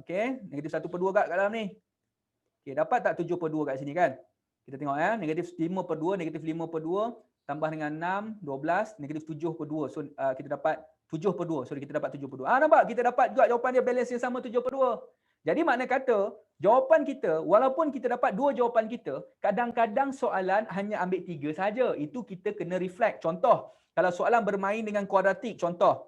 Okey, negatif 1/2 kat dalam ni. Okey, dapat tak 7/2 kat sini kan? Kita tengok ya, negatif 5/2, negatif 5/2 tambah dengan 6, 12, negatif 7/2. So, kita dapat 7/2. Sorry, kita dapat 7/2. Nampak? Kita dapat juga jawapan dia balance yang sama 7/2. Jadi makna kata, jawapan kita, walaupun kita dapat dua jawapan kita, kadang-kadang soalan hanya ambil 3 saja. Itu kita kena reflect. Contoh, kalau soalan bermain dengan kuadratik, contoh.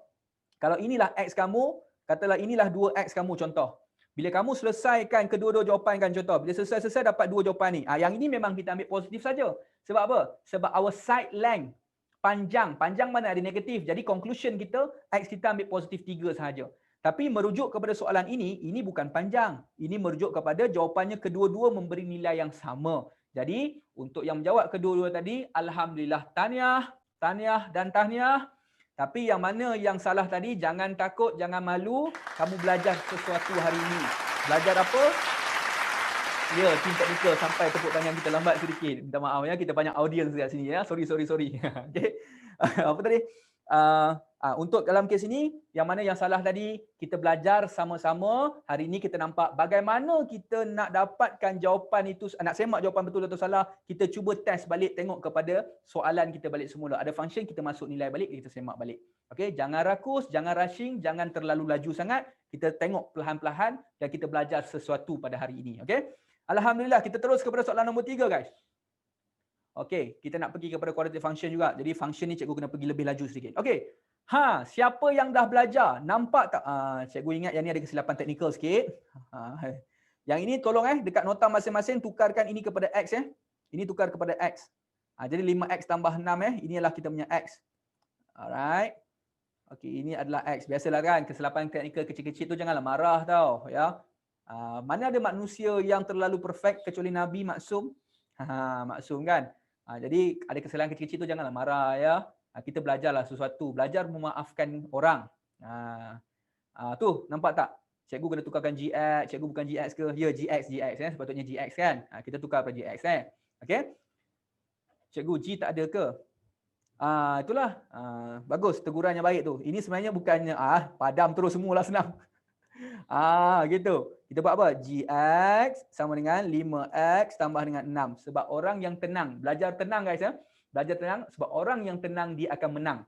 Kalau inilah X kamu, katalah inilah 2X kamu, contoh. Bila kamu selesaikan kedua-dua jawapan kan, contoh. Bila selesai dapat dua jawapan ni. Yang ini memang kita ambil positif saja. Sebab apa? Sebab our side length, panjang mana ada negatif. Jadi conclusion kita, X kita ambil positif 3 sahaja. Tapi merujuk kepada soalan ini bukan panjang. Ini merujuk kepada jawapannya kedua-dua memberi nilai yang sama. Jadi, untuk yang menjawab kedua-dua tadi, alhamdulillah, tahniah dan tahniah. Tapi yang mana yang salah tadi, jangan takut, jangan malu. Kamu belajar sesuatu hari ini. Belajar apa? Ya, tim teknikal sampai tepuk tangan kita lambat sedikit. Minta maaf ya, kita banyak audience kat sini ya. Sorry. Okay. Apa tadi? Untuk dalam kes ini, yang mana yang salah tadi, kita belajar sama-sama. Hari ini kita nampak bagaimana kita nak dapatkan jawapan itu, nak semak jawapan betul atau salah, kita cuba test balik, tengok kepada soalan kita balik semula. Ada function, kita masuk nilai balik, kita semak balik. Okay, jangan rakus, jangan rushing, jangan terlalu laju sangat. Kita tengok perlahan-lahan dan kita belajar sesuatu pada hari ini. Okay, alhamdulillah, kita terus kepada soalan nombor 3 guys. Okay, kita nak pergi kepada quadratic function juga. Jadi function ni cikgu kena pergi lebih laju sedikit. Okay. Siapa yang dah belajar? Nampak tak? Cikgu ingat yang ni ada kesilapan teknikal sikit. Yang ini tolong dekat nota masing-masing tukarkan ini kepada X Ini tukar kepada X. Jadi 5X tambah 6 ini adalah kita punya X. Alright. Okey, ini adalah X. Biasalah kan, kesilapan teknikal kecil-kecil tu janganlah marah tau, ya. Mana ada manusia yang terlalu perfect kecuali Nabi maksum? Maksum kan? Jadi ada kesalahan kecil-kecil tu janganlah marah ya. Kita belajarlah sesuatu, belajar memaafkan orang. Tu nampak tak? Cikgu kena tukarkan GX, cikgu bukan GX ke? Ya, GX sepatutnya GX kan? Kita tukar pada GX Okey. Cikgu G tak ada ke? Itulah. Bagus, teguran yang baik tu. Ini sebenarnya bukannya padam terus semualah senang. Gitu. Kita buat apa? GX sama dengan 5X tambah dengan 6. Sebab orang yang tenang, belajar tenang guys ya. Belajar tenang sebab orang yang tenang dia akan menang.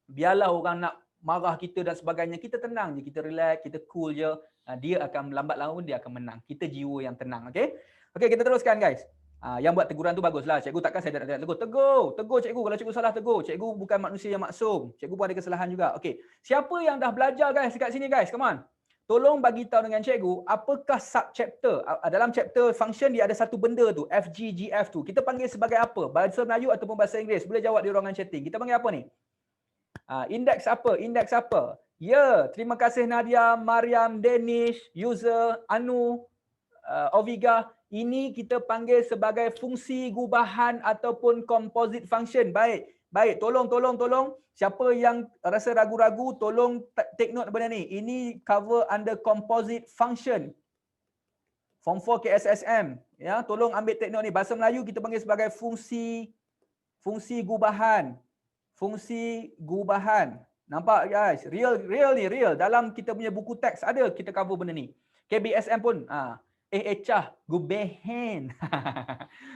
Biarlah orang nak marah kita dan sebagainya, kita tenang je, kita relax, kita cool je. Dia akan lambat laun dia akan menang. Kita jiwa yang tenang, okey? Okey, kita teruskan guys. Yang buat teguran tu baguslah. Cikgu takkan saya nak tegur. Tegur cikgu. Kalau cikgu salah tegur. Cikgu bukan manusia yang maksum. Cikgu pun ada kesalahan juga. Okey. Siapa yang dah belajar guys dekat sini guys? Come on. Tolong bagi tahu dengan cikgu apakah subchapter. Dalam chapter function dia ada satu benda tu, FGGF tu. Kita panggil sebagai apa? Bahasa Melayu ataupun bahasa Inggeris? Boleh jawab di ruangan chatting. Kita panggil apa ni? Indeks apa? Indeks apa? Ya, terima kasih Nadia, Mariam, Danish, user, Anu, Oviga. Ini kita panggil sebagai fungsi gubahan ataupun composite function. Baik. Tolong. Siapa yang rasa ragu-ragu, tolong take note benda ni. Ini cover under composite function. Form 4 KSSM. Ya, tolong ambil take note ni. Bahasa Melayu kita panggil sebagai fungsi gubahan. Fungsi gubahan. Nampak guys? Real ni, real. Dalam kita punya buku teks ada kita cover benda ni. KBSM pun Ecah, gubahan.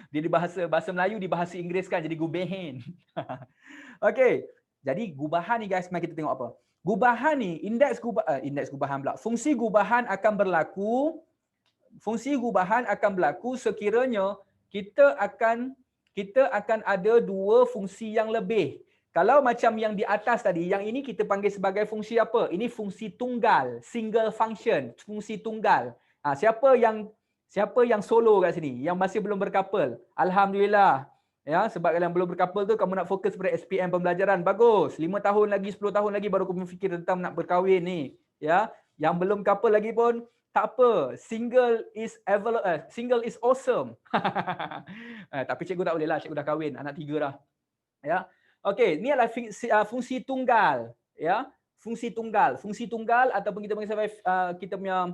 Dia di bahasa Melayu di bahasa Inggeris kan jadi gubahan. Okey. Jadi gubahan ni guys, mari kita tengok apa. Gubahan ni indeks gubahan pula. Fungsi gubahan akan berlaku sekiranya kita akan ada dua fungsi yang lebih. Kalau macam yang di atas tadi, yang ini kita panggil sebagai fungsi apa? Ini fungsi tunggal, single function, fungsi tunggal. Siapa yang solo kat sini? Yang masih belum berkapal? Alhamdulillah. Ya, sebab kalau belum berkapal tu kamu nak fokus pada SPM pembelajaran. Bagus. 5 tahun lagi, 10 tahun lagi baru kamu fikir tentang nak berkahwin ni. Ya, yang belum couple lagi pun tak apa. Single is awesome. Tapi cikgu tak boleh lah, cikgu dah kahwin, anak 3 dah. Ya. Okey, ni adalah fungsi tunggal, ya. Fungsi tunggal ataupun kita panggil sebagai kita punya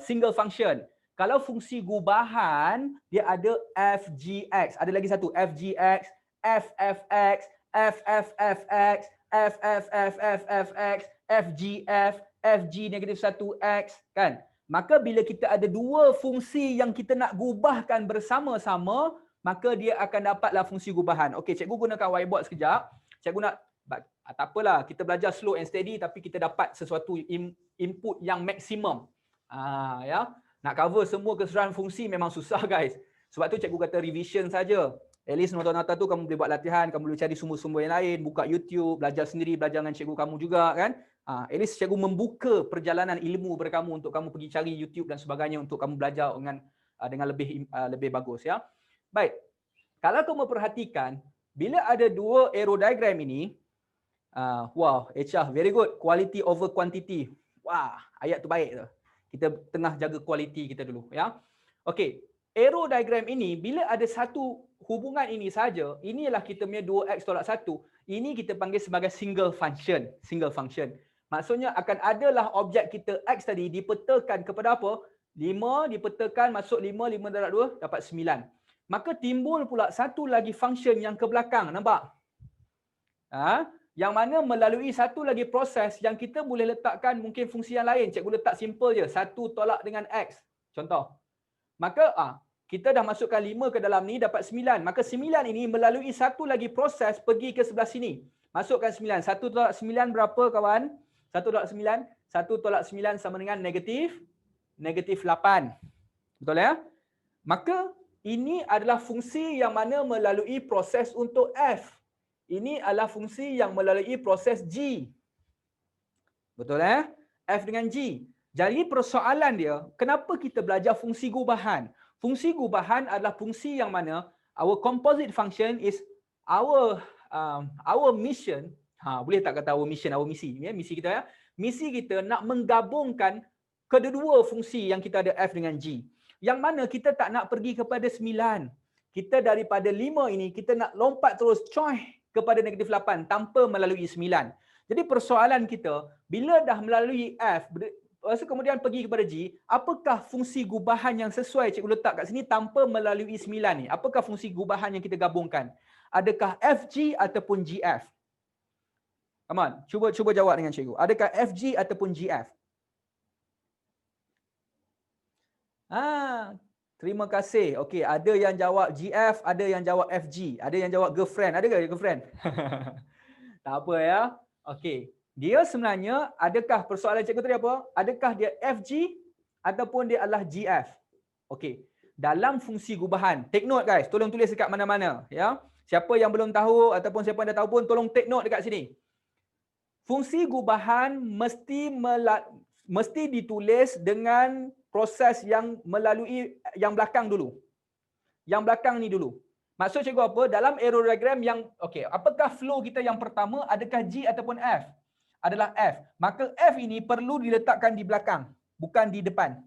single function. Kalau fungsi gubahan dia ada FGX, ada lagi satu FGX, FFX, FFFX, FFFFFX, FGF, FG negatif 1X kan. Maka bila kita ada dua fungsi yang kita nak gubahkan bersama-sama, maka dia akan dapatlah fungsi gubahan. Okey, cikgu gunakan whiteboard sekejap. Cikgu nak tak apalah, kita belajar slow and steady tapi kita dapat sesuatu input yang maksimum. Ya. Nak cover semua keseluruhan fungsi memang susah guys. Sebab tu cikgu kata revision saja. At least nota-nota tu kamu boleh buat latihan, kamu boleh cari sumber-sumber yang lain, buka YouTube, belajar sendiri, belajar dengan cikgu kamu juga kan. At least cikgu membuka perjalanan ilmu kepada kamu untuk kamu pergi cari YouTube dan sebagainya untuk kamu belajar dengan lebih bagus ya. Baik. Kalau kamu perhatikan, bila ada dua arrow diagram ini, wow, Echah, very good. Quality over quantity. Wah, ayat tu baik tu. Kita tengah jaga kualiti kita dulu ya. Okey, arrow diagram ini bila ada satu hubungan ini saja, inilah kita punya 2x tolak 1. Ini kita panggil sebagai single function. Maksudnya akan adalah objek kita x tadi dipetakan kepada apa? 5 dipetakan masuk 5 darab 2 dapat 9. Maka timbul pula satu lagi function yang ke belakang, nampak? Yang mana melalui satu lagi proses yang kita boleh letakkan mungkin fungsi yang lain. Cikgu letak simple je, 1 tolak dengan x. Contoh. Maka kita dah masukkan 5 ke dalam ni dapat 9. Maka 9 ini melalui satu lagi proses pergi ke sebelah sini. Masukkan 9. 1 tolak 9 berapa kawan? 1 tolak 9. 1 tolak 9 sama dengan negatif 8. Betul ya? Maka ini adalah fungsi yang mana melalui proses untuk f. Ini adalah fungsi yang melalui proses G. Betul F dengan G. Jadi persoalan dia, kenapa kita belajar fungsi gubahan? Fungsi gubahan adalah fungsi yang mana our composite function is our mission. Boleh tak kata our mission, our misi? Ya, misi kita ya. Misi kita nak menggabungkan kedua fungsi yang kita ada F dengan G. Yang mana kita tak nak pergi kepada 9. Kita daripada 5 ini, kita nak lompat terus kepada negatif 8 tanpa melalui 9. Jadi persoalan kita, bila dah melalui F, kemudian pergi kepada G, apakah fungsi gubahan yang sesuai cikgu letak kat sini tanpa melalui 9 ni? Apakah fungsi gubahan yang kita gabungkan? Adakah FG ataupun GF? Come on, cuba jawab dengan cikgu. Adakah FG ataupun GF? Terima kasih. Okey, ada yang jawab GF, ada yang jawab FG, ada yang jawab girlfriend. Ada ke girlfriend? Tak apa ya. Okey. Dia sebenarnya, adakah persoalan cikgu tadi apa? Adakah dia FG ataupun dia adalah GF? Okey. dalam fungsi gubahan. Take note guys, tolong tulis dekat mana-mana ya. Siapa yang belum tahu ataupun siapa yang dah tahu pun tolong take note dekat sini. Fungsi gubahan mesti ditulis dengan proses yang melalui yang belakang dulu. Yang belakang ni dulu. Maksud cikgu apa? Dalam error diagram yang okey, apakah flow kita yang pertama, adakah G ataupun F? Adalah F. Maka F ini perlu diletakkan di belakang, bukan di depan.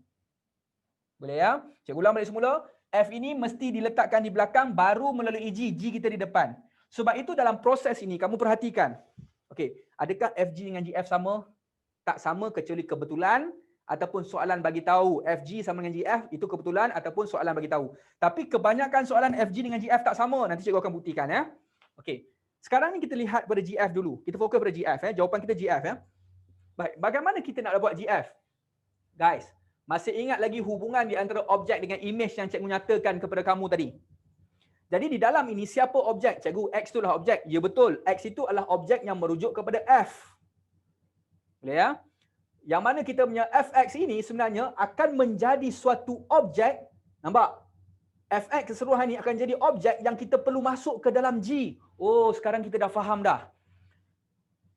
Boleh ya? Cikgu ulang balik semula. F ini mesti diletakkan di belakang baru melalui G. G kita di depan. Sebab itu dalam proses ini kamu perhatikan. Okey, adakah FG dengan GF sama? Tak sama kecuali kebetulan ataupun soalan bagi tahu FG sama dengan GF itu kebetulan ataupun soalan bagi tahu. Tapi kebanyakan soalan FG dengan GF tak sama. Nanti cikgu akan buktikan ya. Okey. Sekarang ni kita lihat pada GF dulu. Kita fokus pada GF ya. Jawapan kita GF ya. Baik, bagaimana kita nak buat GF? Guys, masih ingat lagi hubungan di antara objek dengan image yang cikgu nyatakan kepada kamu tadi? Jadi di dalam ini siapa objek? Cikgu, X itulah objek. Ya betul. X itu adalah objek yang merujuk kepada F. Boleh ya? Yang mana kita punya Fx ini sebenarnya akan menjadi suatu objek. Nampak? Fx keseluruhan ini akan jadi objek yang kita perlu masuk ke dalam G. Oh, sekarang kita dah faham dah.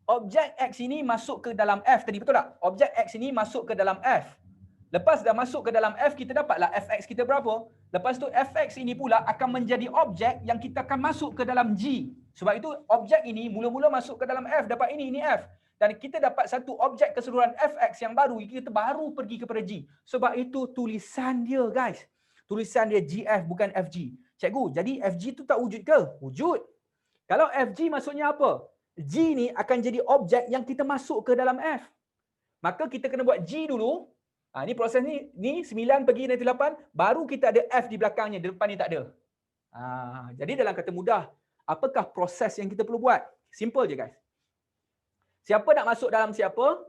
Objek X ini masuk ke dalam F tadi, betul tak? Objek X ini masuk ke dalam F. Lepas dah masuk ke dalam F, kita dapatlah Fx kita berapa. Lepas tu Fx ini pula akan menjadi objek yang kita akan masuk ke dalam G. Sebab itu objek ini mula-mula masuk ke dalam F, dapat ini F. Dan kita dapat satu objek keseluruhan Fx yang baru, kita baru pergi kepada G. Sebab itu tulisan dia guys. Tulisan dia GF bukan FG. Cikgu, jadi FG tu tak wujud ke? Wujud. Kalau FG maksudnya apa? G ni akan jadi objek yang kita masuk ke dalam F. Maka kita kena buat G dulu. Ni proses ni 9 pergi nanti 8, baru kita ada F di belakangnya, di depan ni tak ada. Jadi dalam kata mudah, apakah proses yang kita perlu buat? Simple je guys. Siapa nak masuk dalam siapa?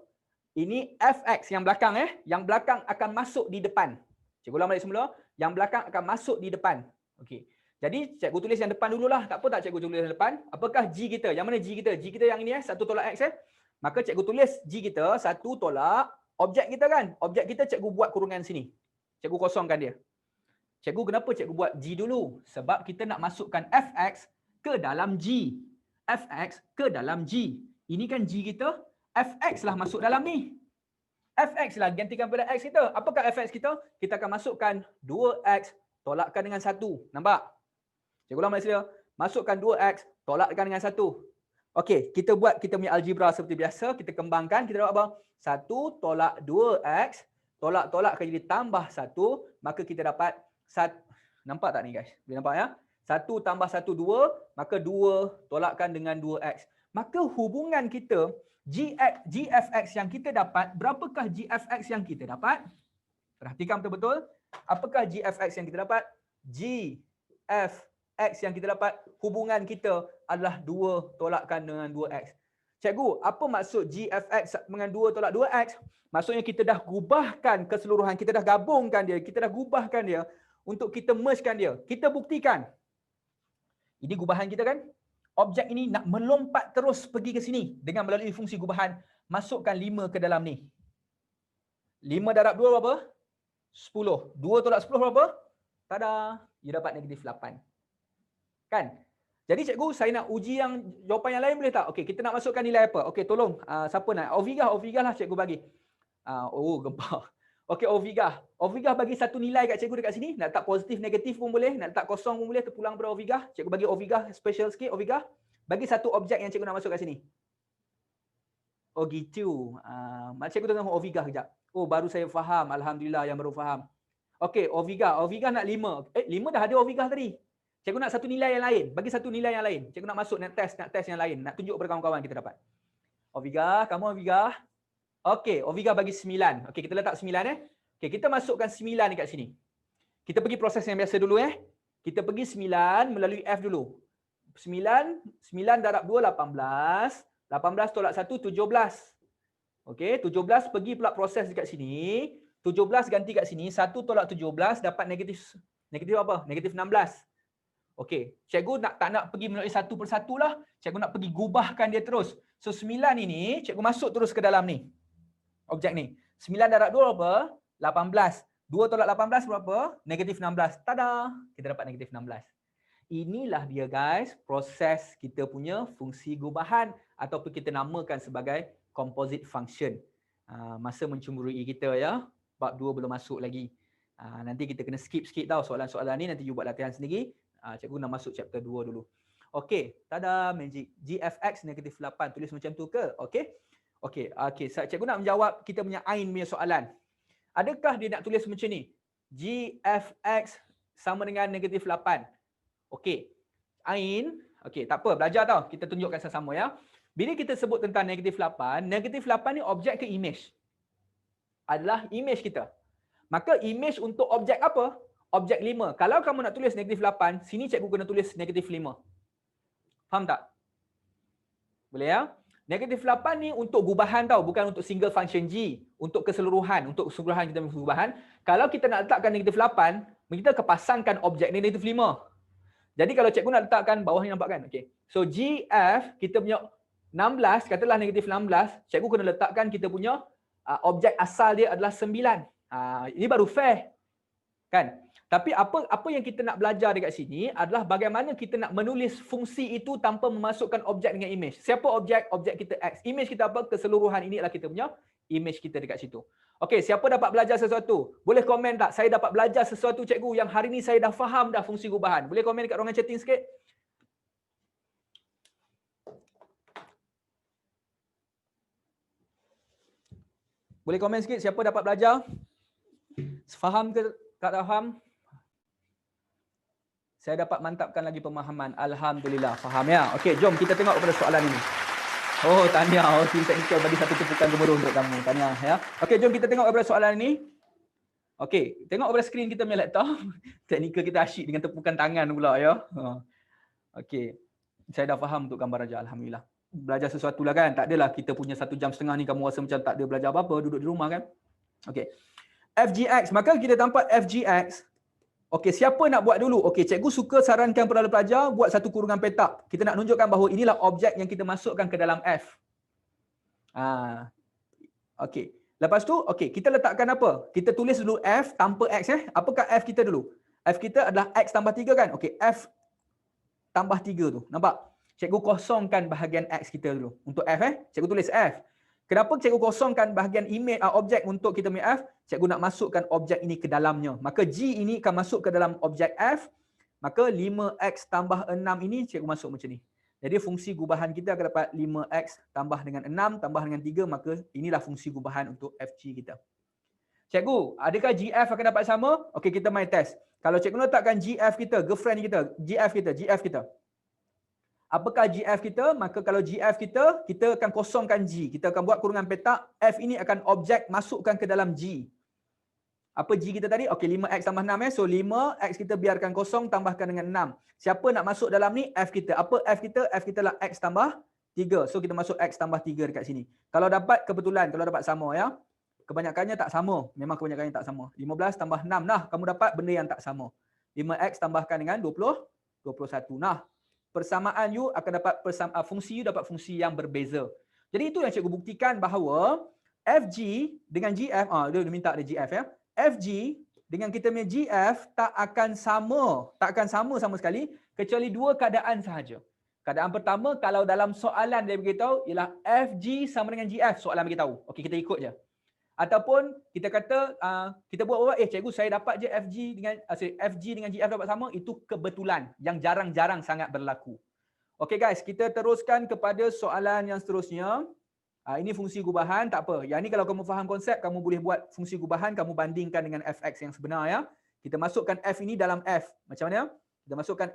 Ini Fx yang belakang Yang belakang akan masuk di depan. Cikgu ulang balik semula. Yang belakang akan masuk di depan. Okey. Jadi cikgu tulis yang depan dululah. Tak apa tak cikgu tulis yang depan. Apakah G kita? Yang mana G kita? G kita yang ini 1 tolak X Maka cikgu tulis G kita 1 tolak objek kita kan. Objek kita cikgu buat kurungan sini. Cikgu kosongkan dia. Cikgu kenapa cikgu buat G dulu? Sebab kita nak masukkan Fx ke dalam G. Fx ke dalam G. Ini kan G kita. Fx lah masuk dalam ni. Fx lah gantikan pada X kita. Apakah Fx kita? Kita akan masukkan 2X tolakkan dengan 1. Nampak? Cikgu ulang balik sila. Masukkan 2X tolakkan dengan 1. Okey, kita buat kita punya algebra seperti biasa. Kita kembangkan. Kita dapat apa? 1 tolak 2X. Tolak-tolak akan jadi tambah 1. Maka kita dapat 1. Nampak tak ni guys? Boleh nampak ya? 1 tambah 1, 2. Maka 2 tolakkan dengan 2X. Maka hubungan kita GFX yang kita dapat, berapakah GFX yang kita dapat? Perhatikan betul-betul. Apakah GFX yang kita dapat? GFX yang kita dapat, hubungan kita adalah 2 tolakkan dengan 2X. Cikgu, apa maksud GFX dengan 2 tolak 2X? Maksudnya kita dah gubahkan keseluruhan, kita dah gabungkan dia, kita dah gubahkan dia untuk kita mergekan dia. Kita buktikan. Ini gubahan kita kan? Objek ini nak melompat terus pergi ke sini dengan melalui fungsi gubahan. Masukkan 5 ke dalam ni. 5 darab 2 berapa? 10. 2 tolak 10 berapa? Tada! Ia dapat negatif 8. Kan? Jadi cikgu, saya nak uji yang jawapan yang lain boleh tak? Okey, kita nak masukkan nilai apa? Okey, tolong. Siapa nak? Ovigah lah cikgu bagi. Gempak. Okey, Ovigah bagi satu nilai kat cikgu dekat sini. Nak letak positif, negatif pun boleh. Nak letak kosong pun boleh. Terpulang pada Ovigah. Cikgu bagi Ovigah special sikit. Ovigah. Bagi satu objek yang cikgu nak masuk kat sini. Oh gitu. Cikgu tengok Ovigah kejap. Oh, baru saya faham. Alhamdulillah yang baru faham. Okey, Ovigah. Ovigah nak 5. 5 dah ada Ovigah tadi. Cikgu nak satu nilai yang lain. Bagi satu nilai yang lain. Cikgu nak masuk, nak test yang lain. Nak tunjuk kepada kawan-kawan kita dapat. Ovigah, kamu Ovigah. Okey, Ovigah bagi 9. Okey, kita letak 9 Okey, kita masukkan 9 dekat sini. Kita pergi proses yang biasa dulu Kita pergi 9 melalui F dulu. 9 darab 2 18. 18 tolak 1 17. Okey, 17 pergi pula proses dekat sini. 17 ganti kat sini, 1 tolak 17 dapat negatif apa? Negatif 16. Okey, cikgu tak nak pergi melalui satu persatu lah. Cikgu nak pergi gubahkan dia terus. So 9 ini cikgu masuk terus ke dalam ni. Objek ni. 9 darab 2 apa? 18. 2 tolak 18 berapa? Negatif 16. Tada! Kita dapat negatif 16. Inilah dia guys, proses kita punya fungsi gubahan ataupun kita namakan sebagai composite function. Masa mencemburui kita ya. Bab 2 belum masuk lagi. Nanti kita kena skip sikit tau soalan-soalan ni, nanti you buat latihan sendiri. Cikgu nak masuk chapter 2 dulu. Okey, tada magic. GFX negatif 8, tulis macam tu ke? Okey. Okey, cikgu nak menjawab kita punya Ain punya soalan. Adakah dia nak tulis macam ni? GFX sama dengan negatif 8. Okey. Ain, okey, tak apa, belajar tau. Kita tunjukkan sama-sama ya. Bila kita sebut tentang negatif 8 ni objek ke image? Adalah image kita. Maka image untuk objek apa? Objek 5. Kalau kamu nak tulis negatif 8, sini cikgu kena tulis negatif 5. Faham tak? Boleh ya? Negatif 8 ni untuk gubahan tau, bukan untuk single function G. Untuk keseluruhan kita gubahan. Kalau kita nak letakkan negatif 8, kita kepasangkan objek ni negatif 5. Jadi kalau cikgu nak letakkan, bawah ni nampak kan? Okay. So GF, kita punya 16, katalah negatif 16, cikgu kena letakkan kita punya objek asal dia adalah 9. Ini baru fair. Kan? Tapi apa yang kita nak belajar dekat sini adalah bagaimana kita nak menulis fungsi itu tanpa memasukkan objek dengan image. Siapa objek? Objek kita X. Image kita apa? Keseluruhan ini adalah kita punya image kita dekat situ. Okey, siapa dapat belajar sesuatu? Boleh komen tak? Saya dapat belajar sesuatu cikgu yang hari ni saya dah faham dah fungsi gubahan. Boleh komen dekat ruangan chatting sikit? Boleh komen sikit siapa dapat belajar? Faham ke tak faham? Saya dapat mantapkan lagi pemahaman. Alhamdulillah, faham ya. Okey, jom kita tengok kepada soalan ini. Oh, tahniah. Oh, tim teknikal bagi satu tepukan gemuruh untuk kamu. Tahniah ya. Okey, jom kita tengok kepada soalan ini. Okey, tengok kepada skrin kita punya laptop. Teknikal kita asyik dengan tepukan tangan pula ya. Okey. Saya dah faham untuk gambar raja, alhamdulillah. Belajar sesuatu lah kan. Tak adalah kita punya 1 jam setengah ni kamu rasa macam tak ada belajar apa-apa, duduk di rumah kan. Okey. FGX, maka kita dapat FGX. Okey, siapa nak buat dulu? Okey, cikgu suka sarankan kepada pelajar buat satu kurungan petak. Kita nak tunjukkan bahawa inilah objek yang kita masukkan ke dalam F. Okey. Lepas tu, okey, kita letakkan apa? Kita tulis dulu F tanpa X Apakah F kita dulu? F kita adalah X tambah 3 kan? Okey, F tambah 3 tu. Nampak? Cikgu kosongkan bahagian X kita dulu. Untuk F cikgu tulis F. Kenapa cikgu kosongkan bahagian image objek untuk kita punya F? Cikgu nak masukkan objek ini ke dalamnya. Maka G ini akan masuk ke dalam objek F. Maka 5X tambah 6 ini cikgu masuk macam ni. Jadi fungsi gubahan kita akan dapat 5X tambah dengan 6 tambah dengan 3. Maka inilah fungsi gubahan untuk FG kita. Cikgu, adakah GF akan dapat sama? Okey, kita main test. Kalau cikgu letakkan GF kita, girlfriend kita, GF kita. Apakah GF kita? Maka kalau GF kita akan kosongkan G. Kita akan buat kurungan petak. F ini akan objek masukkan ke dalam G. Apa G kita tadi? Okey, 5X tambah 6 So 5X kita biarkan kosong, tambahkan dengan 6. Siapa nak masuk dalam ni? F kita. Apa F kita? F kita lah X tambah 3. So kita masuk X tambah 3 dekat sini. Kalau dapat kebetulan, kalau dapat sama ya. Kebanyakannya tak sama. Memang kebanyakannya tak sama. 15 tambah 6. Nah, kamu dapat benda yang tak sama. 5X tambahkan dengan 21. Nah, persamaan you akan dapat fungsi you dapat fungsi yang berbeza. Jadi itu yang cikgu buktikan bahawa FG dengan GF, dia minta ada GF ya. FG dengan kita punya GF tak akan sama sama sekali kecuali 2 keadaan sahaja. Keadaan pertama, kalau dalam soalan dia beritahu ialah FG sama dengan GF, soalan beritahu. Okey, kita ikut je. Ataupun kita kata kita buat cikgu saya dapat je FG dengan GF dapat sama, itu kebetulan yang jarang-jarang sangat berlaku. Okey guys, kita teruskan kepada soalan yang seterusnya. Ini fungsi gubahan, tak apa. Yang ni kalau kamu faham konsep, kamu boleh buat fungsi gubahan, kamu bandingkan dengan fx yang sebenar ya. Kita masukkan f ini dalam f. Macam mana? Kita masukkan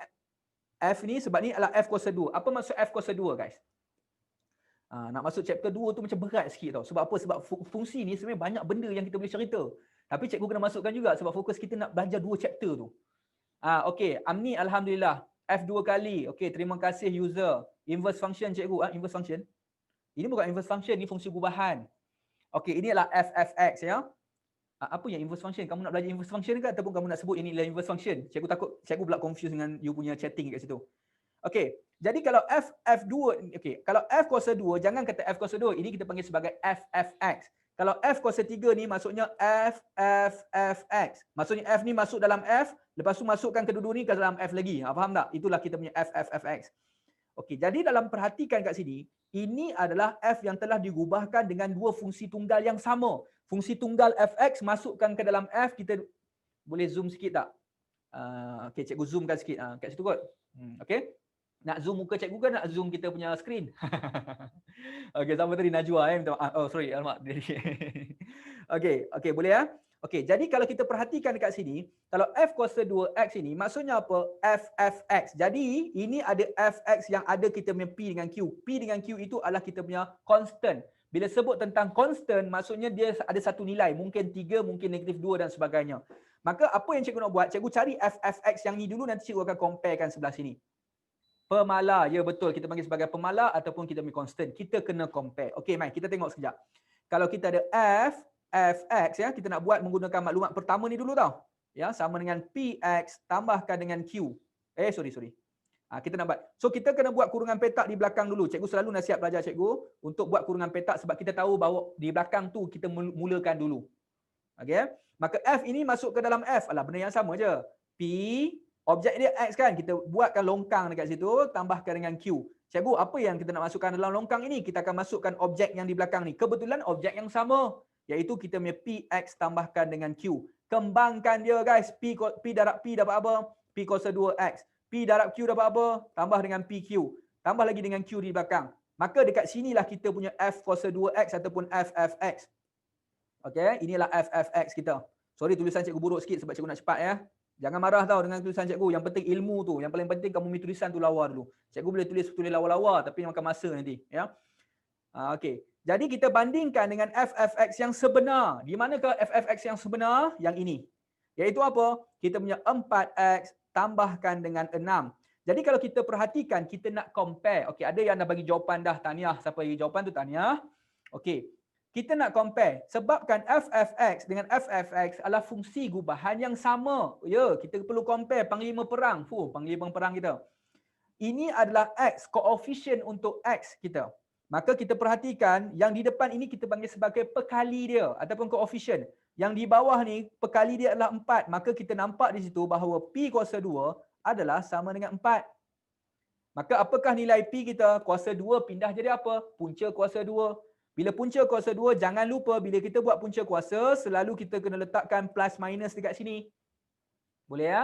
f ni sebab ni adalah f kuasa 2. Apa maksud f kuasa 2 guys? Nak masuk chapter 2 tu macam berat sikit tau. Sebab apa? Sebab fungsi ni sebenarnya banyak benda yang kita boleh cerita. Tapi cikgu kena masukkan juga sebab fokus kita nak belajar 2 chapter tu. Okey, Amni alhamdulillah. F 2 kali. Okey, terima kasih user. Inverse function cikgu. Inverse function. Ini bukan inverse function, ni fungsi gubahan. Okey, ini adalah f(f(x) ya. Apa yang inverse function? Kamu nak belajar inverse function ke ataupun kamu nak sebut ini adalah inverse function? Cikgu takut cikgu pula confuse dengan you punya chatting kat situ. Okey. Jadi kalau F2, okey, kalau F kuasa 2, jangan kata F kuasa 2, ini kita panggil sebagai F(f(x). Kalau F kuasa 3 ni maksudnya F, X. Maksudnya F ni masuk dalam F, lepas tu masukkan kedua-dua ni ke dalam F lagi. Faham tak? Itulah kita punya F, X. Okey, jadi dalam perhatikan kat sini, ini adalah F yang telah digubahkan dengan dua fungsi tunggal yang sama. Fungsi tunggal Fx masukkan ke dalam F, kita boleh zoom sikit tak? Okey, cikgu zoomkan sikit. Kat situ kot. Okey. Nak zoom muka cikgu ke nak zoom kita punya screen? Okey, siapa tadi Najwa minta maaf. Oh, sorry, alamak. Okey, boleh ya? Okey, jadi kalau kita perhatikan dekat sini, kalau F kuasa 2X ini maksudnya apa? Fx. Jadi ini ada Fx yang ada kita punya P dengan Q. P dengan Q itu adalah kita punya constant. Bila sebut tentang constant, maksudnya dia ada satu nilai. Mungkin 3, mungkin -2 dan sebagainya. Maka apa yang cikgu nak buat? Cikgu cari Fx yang ni dulu, nanti cikgu akan comparekan sebelah sini. Pemala, ya betul. Kita panggil sebagai pemala ataupun kita punya constant. Kita kena compare. Okey, mai kita tengok sekejap. Kalau kita ada Fx ya, kita nak buat menggunakan maklumat pertama ni dulu tau. Ya, sama dengan Px tambahkan dengan Q. Sorry. Kita nak buat. So kita kena buat kurungan petak di belakang dulu. Cikgu selalu nasihat pelajar cikgu untuk buat kurungan petak sebab kita tahu bahawa di belakang tu kita mulakan dulu. Okey. Maka F ini masuk ke dalam F. Alah, benda yang sama je. P, objek dia X kan. Kita buatkan longkang dekat situ, tambahkan dengan Q. Cikgu, apa yang kita nak masukkan dalam longkang ini? Kita akan masukkan objek yang di belakang ni. Kebetulan objek yang sama. Iaitu kita punya PX tambahkan dengan Q. Kembangkan dia guys. P darab P dapat apa? P kuasa 2X. P darab Q dapat apa? Tambah dengan PQ. Tambah lagi dengan Q di belakang. Maka dekat sinilah kita punya F kuasa 2X ataupun FFX. Okey, inilah FFX kita. Sorry tulisan cikgu buruk sikit sebab cikgu nak cepat ya. Jangan marah tau dengan tulisan cikgu. Yang penting ilmu tu. Yang paling penting kamu punya tulisan tu lawa dulu. Cikgu boleh tulis lawa-lawa tapi makan masa nanti. Ya. Okey. Jadi kita bandingkan dengan FFX yang sebenar. Di manakah FFX yang sebenar? Yang ini. Iaitu apa? Kita punya 4X tambahkan dengan 6. Jadi kalau kita perhatikan, kita nak compare. Okey, ada yang dah bagi jawapan dah. Tahniah. Siapa bagi jawapan tu tahniah. Okey. Kita nak compare. Sebabkan FFX dengan FFX adalah fungsi gubahan yang sama. Ya, kita perlu compare panglima perang. Panglima perang kita. Ini adalah X, koefisien untuk X kita. Maka kita perhatikan yang di depan ini kita panggil sebagai pekali dia ataupun koefisien. Yang di bawah ni pekali dia adalah 4. Maka kita nampak di situ bahawa P kuasa 2 adalah sama dengan 4. Maka apakah nilai P kita? Kuasa 2 pindah jadi apa? Punca kuasa 2. Bila punca kuasa 2, jangan lupa bila kita buat punca kuasa, selalu kita kena letakkan plus minus dekat sini. Boleh ya?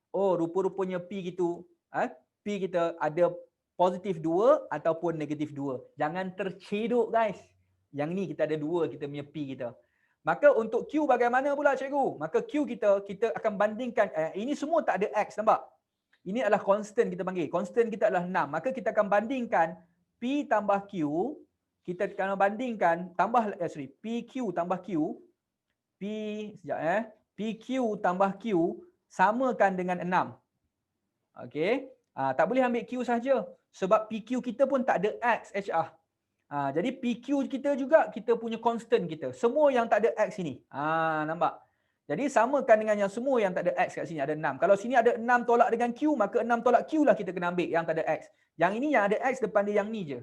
Oh, rupa-rupanya P gitu. P kita ada positif 2 ataupun negatif 2. Jangan tercedok guys. Yang ni kita ada 2 kita punya P kita. Maka untuk Q bagaimana pula cikgu? Maka Q kita akan bandingkan. Ini semua tak ada X, nampak? Ini adalah constant kita panggil. Constant kita adalah 6. Maka kita akan bandingkan P tambah Q. Kita akan bandingkan PQ tambah Q. PQ tambah Q samakan dengan 6. Okey. Tak boleh ambil Q saja. Sebab PQ kita pun tak ada X HR. Jadi PQ kita juga kita punya constant kita. Semua yang tak ada X sini. Nampak? Jadi samakan dengan yang semua yang tak ada X kat sini ada 6. Kalau sini ada 6 tolak dengan Q, maka 6 tolak Q lah kita kena ambil yang tak ada X. Yang ini yang ada X depan dia yang ni je.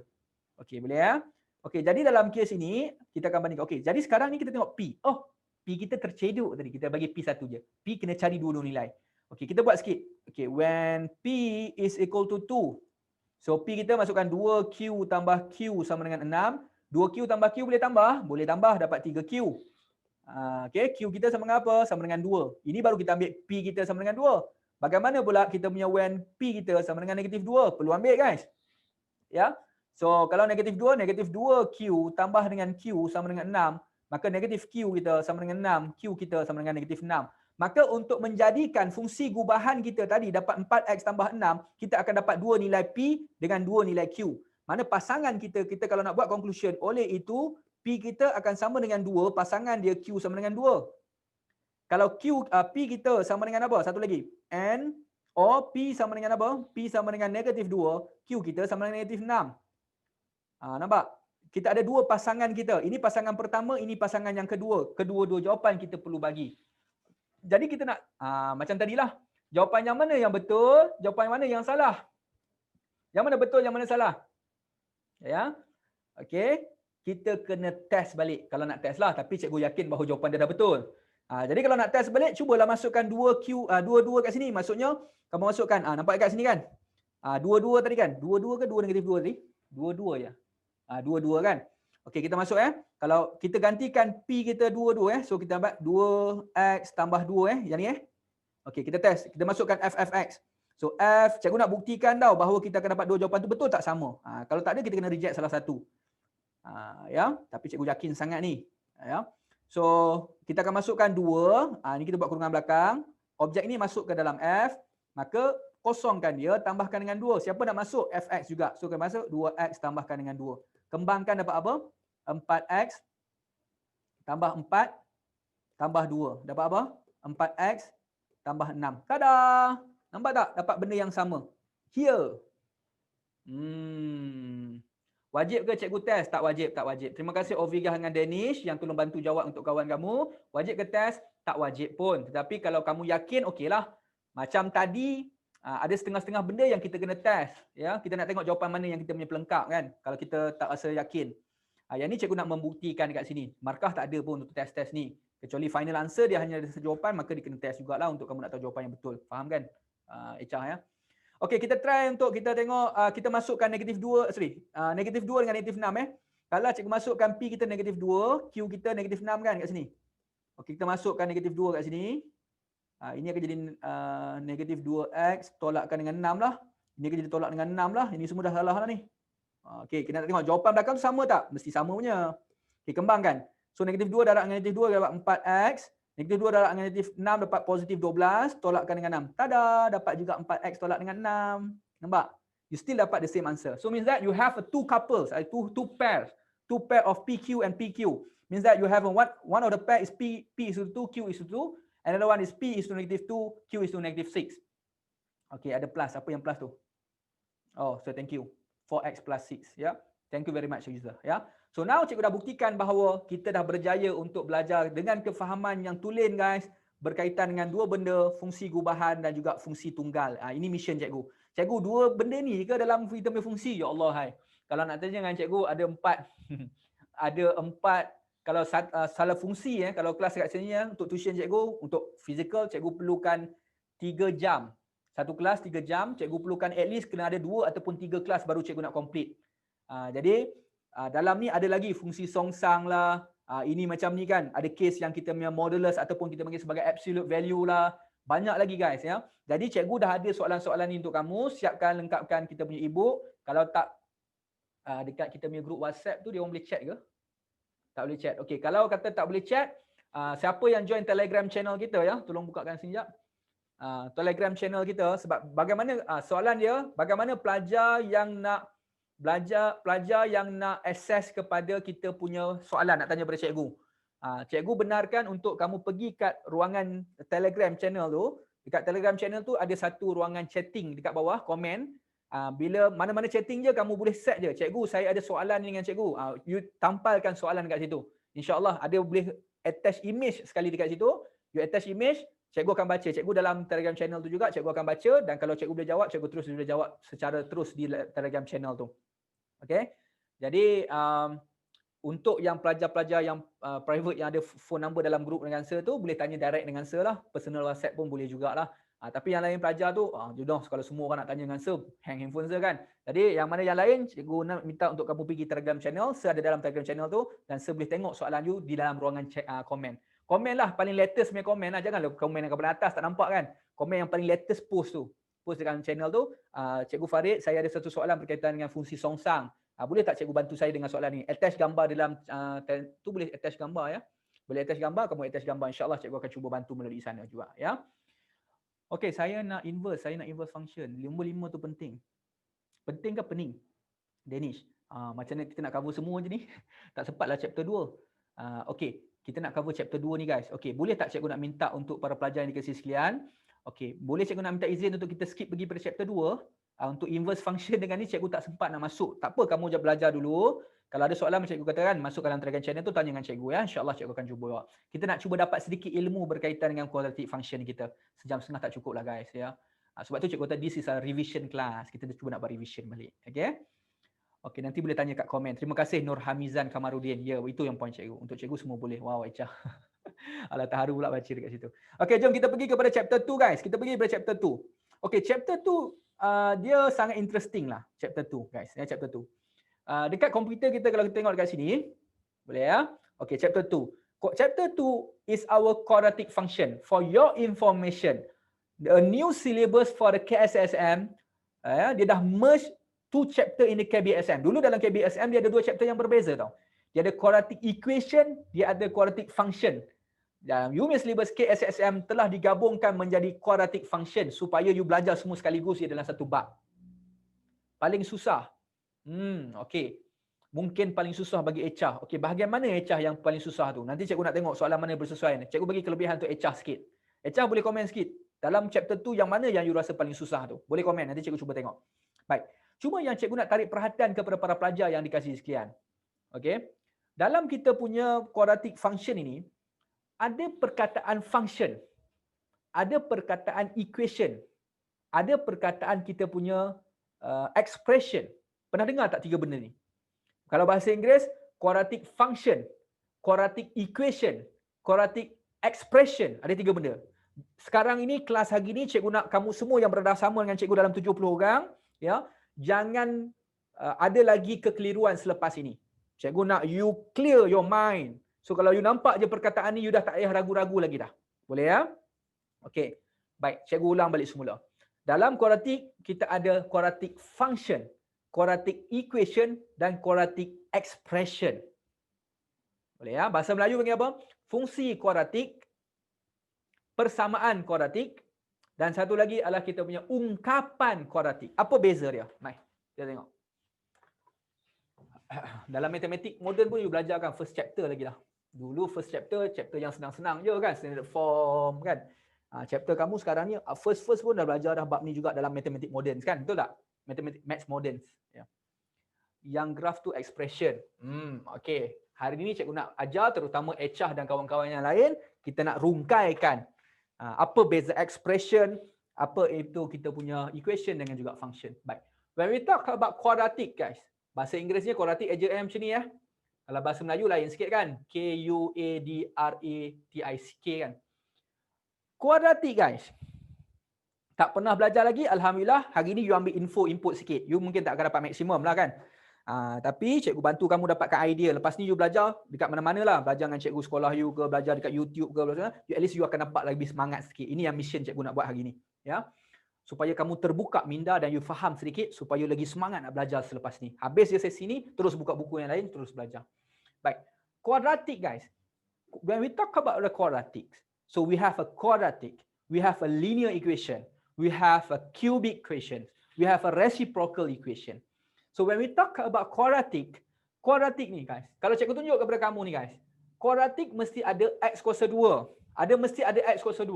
Okey, boleh ya? Okey, jadi dalam kes ini kita akan bandingkan. Okey, jadi sekarang ni kita tengok P. Oh, P kita tercedok tadi. Kita bagi P satu je. P kena cari dua nilai. Okey, kita buat sikit. Okey, when P is equal to 2. So P kita masukkan 2Q tambah Q sama dengan 6. 2Q tambah Q boleh tambah? Boleh tambah, dapat 3Q. Okey, Q kita sama dengan apa? Sama dengan 2. Ini baru kita ambil P kita sama dengan 2. Bagaimana pula kita punya when P kita sama dengan negatif 2? Perlu ambil guys. Ya. So kalau negatif 2Q tambah dengan Q sama dengan 6. Maka negatif Q kita sama dengan 6. Q kita sama dengan negatif 6. Maka untuk menjadikan fungsi gubahan kita tadi dapat 4X tambah 6, kita akan dapat 2 nilai P dengan 2 nilai Q. Mana pasangan kita kalau nak buat conclusion, oleh itu P kita akan sama dengan 2, pasangan dia Q sama dengan 2. Kalau P kita sama dengan apa? Satu lagi. N, P sama dengan apa? P sama dengan negatif 2, Q kita sama dengan negatif 6. Nampak? Kita ada dua pasangan kita. Ini pasangan pertama, ini pasangan yang kedua. Kedua-dua jawapan kita perlu bagi. Jadi kita nak macam tadilah. Jawapan yang mana yang betul, jawapan yang mana yang salah. Yang mana betul, yang mana salah. Ya. Okey. kita kena test balik. Kalau nak test lah, tapi cikgu yakin bahawa jawapan dia dah betul. Jadi kalau nak test balik, cubalah masukkan 2 kat sini. Maksudnya, kamu masukkan, nampak kat sini kan? 2 tadi kan? 2 ke 2 negatif 2 tadi? 2 je. 2 kan? Okey, kita masuk Kalau kita gantikan P kita 2 so kita dapat 2x tambah 2 yang ni Okey, kita test. Kita masukkan f(x). So F, cikgu nak buktikan tau bahawa kita akan dapat 2 jawapan tu betul tak sama. Kalau tak ada, kita kena reject salah satu. Ya, tapi cikgu yakin sangat ni. Ya. So, kita akan masukkan 2. Ni kita buat kurungan belakang. Objek ni masuk ke dalam F, maka kosongkan dia, tambahkan dengan 2. Siapa nak masuk? Fx juga. So, kita masuk 2x tambahkan dengan 2. Kembangkan dapat apa? 4x tambah 4 tambah 2. Dapat apa? 4x tambah 6. Tada! Nampak tak? Dapat benda yang sama. Here. Wajib ke cikgu test? Tak wajib, tak wajib. Terima kasih Ovigah dengan Danish yang tolong bantu jawab untuk kawan kamu. Wajib ke test? Tak wajib pun. Tetapi kalau kamu yakin, okeylah. Macam tadi, ada setengah-setengah benda yang kita kena test. Ya, kita nak tengok jawapan mana yang kita punya pelengkap kan. Kalau kita tak rasa yakin. Yang ni cikgu nak membuktikan dekat sini. Markah tak ada pun untuk test-test ni. Kecuali final answer dia hanya ada jawapan, maka dia kena test jugalah untuk kamu nak tahu jawapan yang betul. Faham kan? Echah ya. Okey, kita try untuk kita tengok, kita masukkan negatif 2 dengan negatif 6 Kalau cikgu masukkan P kita negatif 2, Q kita negatif 6 kan kat sini. Okey, kita masukkan negatif 2 kat sini. Ini akan jadi negatif 2x tolakkan dengan 6 lah. Ini akan jadi tolak dengan 6 lah. Ini semua dah salah lah ni. Okey, kita nak tengok jawapan belakang tu sama tak? Mesti sama punya. Okey, kembangkan. So negatif 2 darab dengan negatif 2 dapat 4x. Negatif 2 darab dengan negatif 6 dapat positif 12. Tolakkan dengan 6. Tada! Dapat juga 4x tolak dengan 6. Nampak? You still dapat the same answer. So means that you have two couples, two pairs. Two pair of PQ and PQ. Means that you have one of the pair is P is to 2, Q is to 2. Another one is P is to negative 2, Q is to negative 6. Okay, ada plus. Apa yang plus tu? Oh, so thank you. 4x plus 6. Yeah. Thank you very much, user. Yeah. So now cikgu dah buktikan bahawa kita dah berjaya untuk belajar dengan kefahaman yang tulen guys. Berkaitan dengan dua benda, fungsi gubahan dan juga fungsi tunggal. Ini mission cikgu. Cikgu, dua benda ni ke dalam kita punya fungsi? Ya Allah, hai. Kalau nak tanya dengan cikgu, ada 4. Ada 4. Kalau salah fungsi, kalau kelas kat sini untuk tuition cikgu, untuk physical, cikgu perlukan 3 jam. Satu kelas 3 jam, cikgu perlukan at least kena ada 2 ataupun 3 kelas baru cikgu nak complete. Jadi, dalam ni ada lagi fungsi songsang lah. Ini macam ni kan, ada case yang kita punya modulus ataupun kita panggil sebagai absolute value lah. Banyak lagi guys ya. Jadi cikgu dah ada soalan-soalan ni untuk kamu. Siapkan, lengkapkan kita punya e-book. Kalau tak, dekat kita punya group WhatsApp tu dia orang boleh chat ke? Tak boleh chat. Okey, kalau kata tak boleh chat, siapa yang join Telegram channel kita ya, tolong bukakan sini jap. Telegram channel kita, sebab bagaimana soalan dia, bagaimana pelajar yang nak akses kepada kita punya soalan, nak tanya pada cikgu. Cikgu benarkan untuk kamu pergi kat ruangan Telegram channel tu. Dekat Telegram channel tu ada satu ruangan chatting dekat bawah, komen. Bila mana-mana chatting je kamu boleh set je. Cikgu, saya ada soalan dengan cikgu. You tampalkan soalan dekat situ. InsyaAllah ada boleh attach image sekali dekat situ. You attach image, cikgu akan baca. Cikgu dalam Telegram channel tu juga, cikgu akan baca. Dan kalau cikgu boleh jawab, cikgu terus boleh jawab secara terus di Telegram channel tu. Okay. Jadi, untuk yang pelajar-pelajar yang private yang ada phone number dalam group dengan Sir tu, boleh tanya direct dengan Sir lah. Personal WhatsApp pun boleh jugalah. Tapi yang lain pelajar tu, jodoh kalau semua orang nak tanya dengan Sir, hang handphone Sir kan. Jadi yang mana yang lain, cikgu nak minta untuk kamu pergi Telegram channel. Sir ada dalam Telegram channel tu dan Sir boleh tengok soalan you di dalam ruangan komen. Komen lah, paling latest punya komen lah. Janganlah komen yang paling atas tak nampak kan. Komen yang paling latest post tu. Post dekat channel tu, Cikgu Farid, saya ada satu soalan berkaitan dengan fungsi songsang. Boleh tak cikgu bantu saya dengan soalan ni? Attach gambar dalam, tu boleh attach gambar ya. Boleh attach gambar, kamu attach gambar. InsyaAllah cikgu akan cuba bantu melalui sana juga ya. Okey, saya nak inverse function. 5 tu penting. Penting ke pening? Danish. Macam mana kita nak cover semua je ni? Tak sempatlah chapter 2. Okey, kita nak cover chapter 2 ni guys. Okey, boleh tak cikgu nak minta untuk para pelajar yang dikasih sekalian? Okey, boleh cikgu nak minta izin untuk kita skip pergi pada chapter 2? Untuk inverse function dengan ni cikgu tak sempat nak masuk. Tak apa, kamu je belajar dulu. Kalau ada soalan macam cikgu katakan, masuk dalam Telegram channel tu, tanya dengan cikgu ya. InsyaAllah cikgu akan cuba jawab. Kita nak cuba dapat sedikit ilmu berkaitan dengan quadratic function kita. Sejam setengah tak cukup lah guys ya. Sebab tu cikgu kata this is a revision class. Kita cuba nak buat revision balik. Okay. Okey, nanti boleh tanya kat komen. Terima kasih Nur Hamizan Kamarudin. Ya, itu yang poin cikgu. Untuk cikgu semua boleh. Wow, Aisyah. Alah, terharu pula baca dekat situ. Okey, jom kita pergi kepada chapter 2 guys. Kita pergi kepada chapter 2. Okey, chapter 2 dia sangat interesting lah. Chapter 2 guys. Ya, chapter 2. Dekat komputer kita kalau kita tengok dekat sini. Boleh ya? Okey, chapter 2. Chapter 2 is our quadratic function. For your information, a new syllabus for the KSSM, dia dah merge 2 chapter in the KBSM. Dulu dalam KBSM dia ada 2 chapter yang berbeza tau. Dia ada quadratic equation, dia ada quadratic function. Dalam UMS syllabus KSSM telah digabungkan menjadi quadratic function supaya you belajar semua sekaligus dalam satu bab. Paling susah. Okey. Mungkin paling susah bagi Echah. Okey, bahagian mana Echah yang paling susah tu? Nanti cikgu nak tengok soalan mana bersesuaian. Cikgu bagi kelebihan untuk Echah sikit. Echah boleh komen sikit. Dalam chapter 2 yang mana yang you rasa paling susah tu? Boleh komen, nanti cikgu cuba tengok. Baik. Cuma yang cikgu nak tarik perhatian kepada para pelajar yang dikasihi sekalian. Okey. Dalam kita punya quadratic function ini, ada perkataan function, ada perkataan equation, ada perkataan kita punya expression. Pernah dengar tak 3 benda ni? Kalau bahasa Inggeris, quadratic function, quadratic equation, quadratic expression. Ada 3 benda. Sekarang ini, kelas hari ini, cikgu nak kamu semua yang berada sama dengan cikgu dalam 70 orang, ya, jangan ada lagi kekeliruan selepas ini. Cikgu nak you clear your mind. So kalau you nampak je perkataan ni, you dah tak payah ragu-ragu lagi dah. Boleh ya? Okey. Baik, cikgu ulang balik semula. Dalam quadratic, kita ada quadratic function, quadratic equation dan quadratic expression. Boleh ya? Bahasa Melayu panggil apa? Fungsi quadratic, persamaan quadratic, dan satu lagi adalah kita punya ungkapan quadratic. Apa beza dia? Mari, kita tengok. Dalam matematik moden pun you belajar kan first chapter lagi dah. Dulu first chapter yang senang-senang je kan, standard form kan. Chapter kamu sekarang ni first pun dah belajar dah bab ni juga dalam matematik moden kan, betul tak? Matematik maths moden. Ya. Yang graph tu expression. Okey. Hari ni cikgu nak ajar terutama Echah dan kawan-kawan yang lain, kita nak rungkaikan apa beza expression, apa itu kita punya equation dengan juga function. Baik. When we talk about quadratic guys, bahasa Inggerisnya quadratic ejaan macam ni ya. Kalau bahasa Melayu lain sikit kan. Q-U-A-D-R-A-T-I-C-K kan. Quadratic guys. Tak pernah belajar lagi, alhamdulillah hari ni you ambil input sikit. You mungkin tak akan dapat maksimum lah kan. Tapi cikgu bantu kamu dapatkan idea. Lepas ni you belajar dekat mana-mana lah. Belajar dengan cikgu sekolah you ke, belajar dekat YouTube ke, belajar, at least you akan dapat lebih semangat sikit. Ini yang mission cikgu nak buat hari ni. Ya. Supaya kamu terbuka minda dan you faham sedikit supaya lagi semangat nak belajar selepas ni. Habis je sesi ni, terus buka buku yang lain, terus belajar. Baik. Quadratic guys. When we talk about the quadratics, so we have a quadratic, we have a linear equation, we have a cubic equation, we have a reciprocal equation. So when we talk about quadratic ni guys, kalau cikgu tunjuk kepada kamu ni guys, quadratic mesti ada x kuasa 2. Mesti ada x kuasa 2.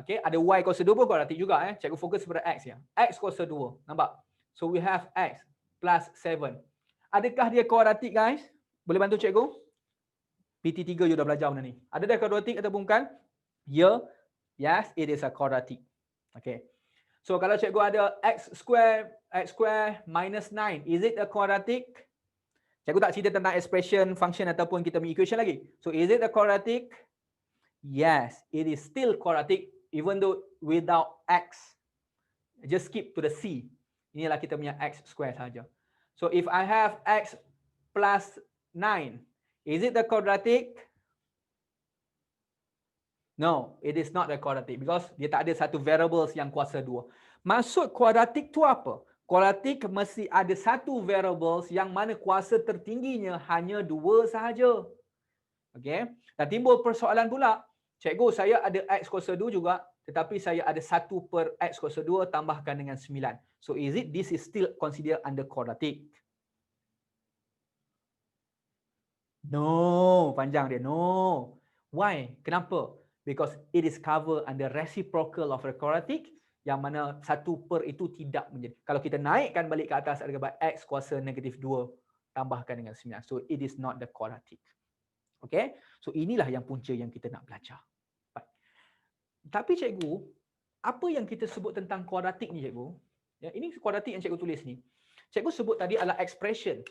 Okey, ada y kuasa 2 pun quadratic juga Cikgu fokus pada x ya. X kuasa 2. Nampak? So we have x plus 7. Adakah dia quadratic guys? Boleh bantu cikgu? PT3 you dah belajar benda ni. Ada dah quadratic atau bukan? Ya. Yes, it is a quadratic. Okey. So kalau cikgu ada x square minus 9, is it a quadratic? Cikgu tak cerita tentang expression, function ataupun kita punya equation lagi. So is it a quadratic? Yes, it is still quadratic even though without x. Just skip to the c. Inilah kita punya x square saja. So if I have x plus 9, is it a quadratic? No, it is not a quadratic because dia tak ada satu variables yang kuasa 2. Maksud quadratic tu apa? Quadratic mesti ada satu variables yang mana kuasa tertingginya hanya 2 sahaja. Okey. Dan timbul persoalan pula, cikgu saya ada x kuasa 2 juga, tetapi saya ada 1 per x kuasa 2 tambahkan dengan 9. So this is still considered under quadratic? No, panjang dia. No. Why? Kenapa? Because it is covered under reciprocal of the quadratic, yang mana 1 per itu tidak menjadi. Kalau kita naikkan balik ke atas ada x kuasa negatif 2 tambahkan dengan 9. So it is not the quadratic. Okay, so inilah yang punca yang kita nak belajar. Baik. Tapi cikgu, apa yang kita sebut tentang kuadratik ni cikgu? Ya, ini kuadratik yang cikgu tulis ni. Cikgu sebut tadi adalah expression.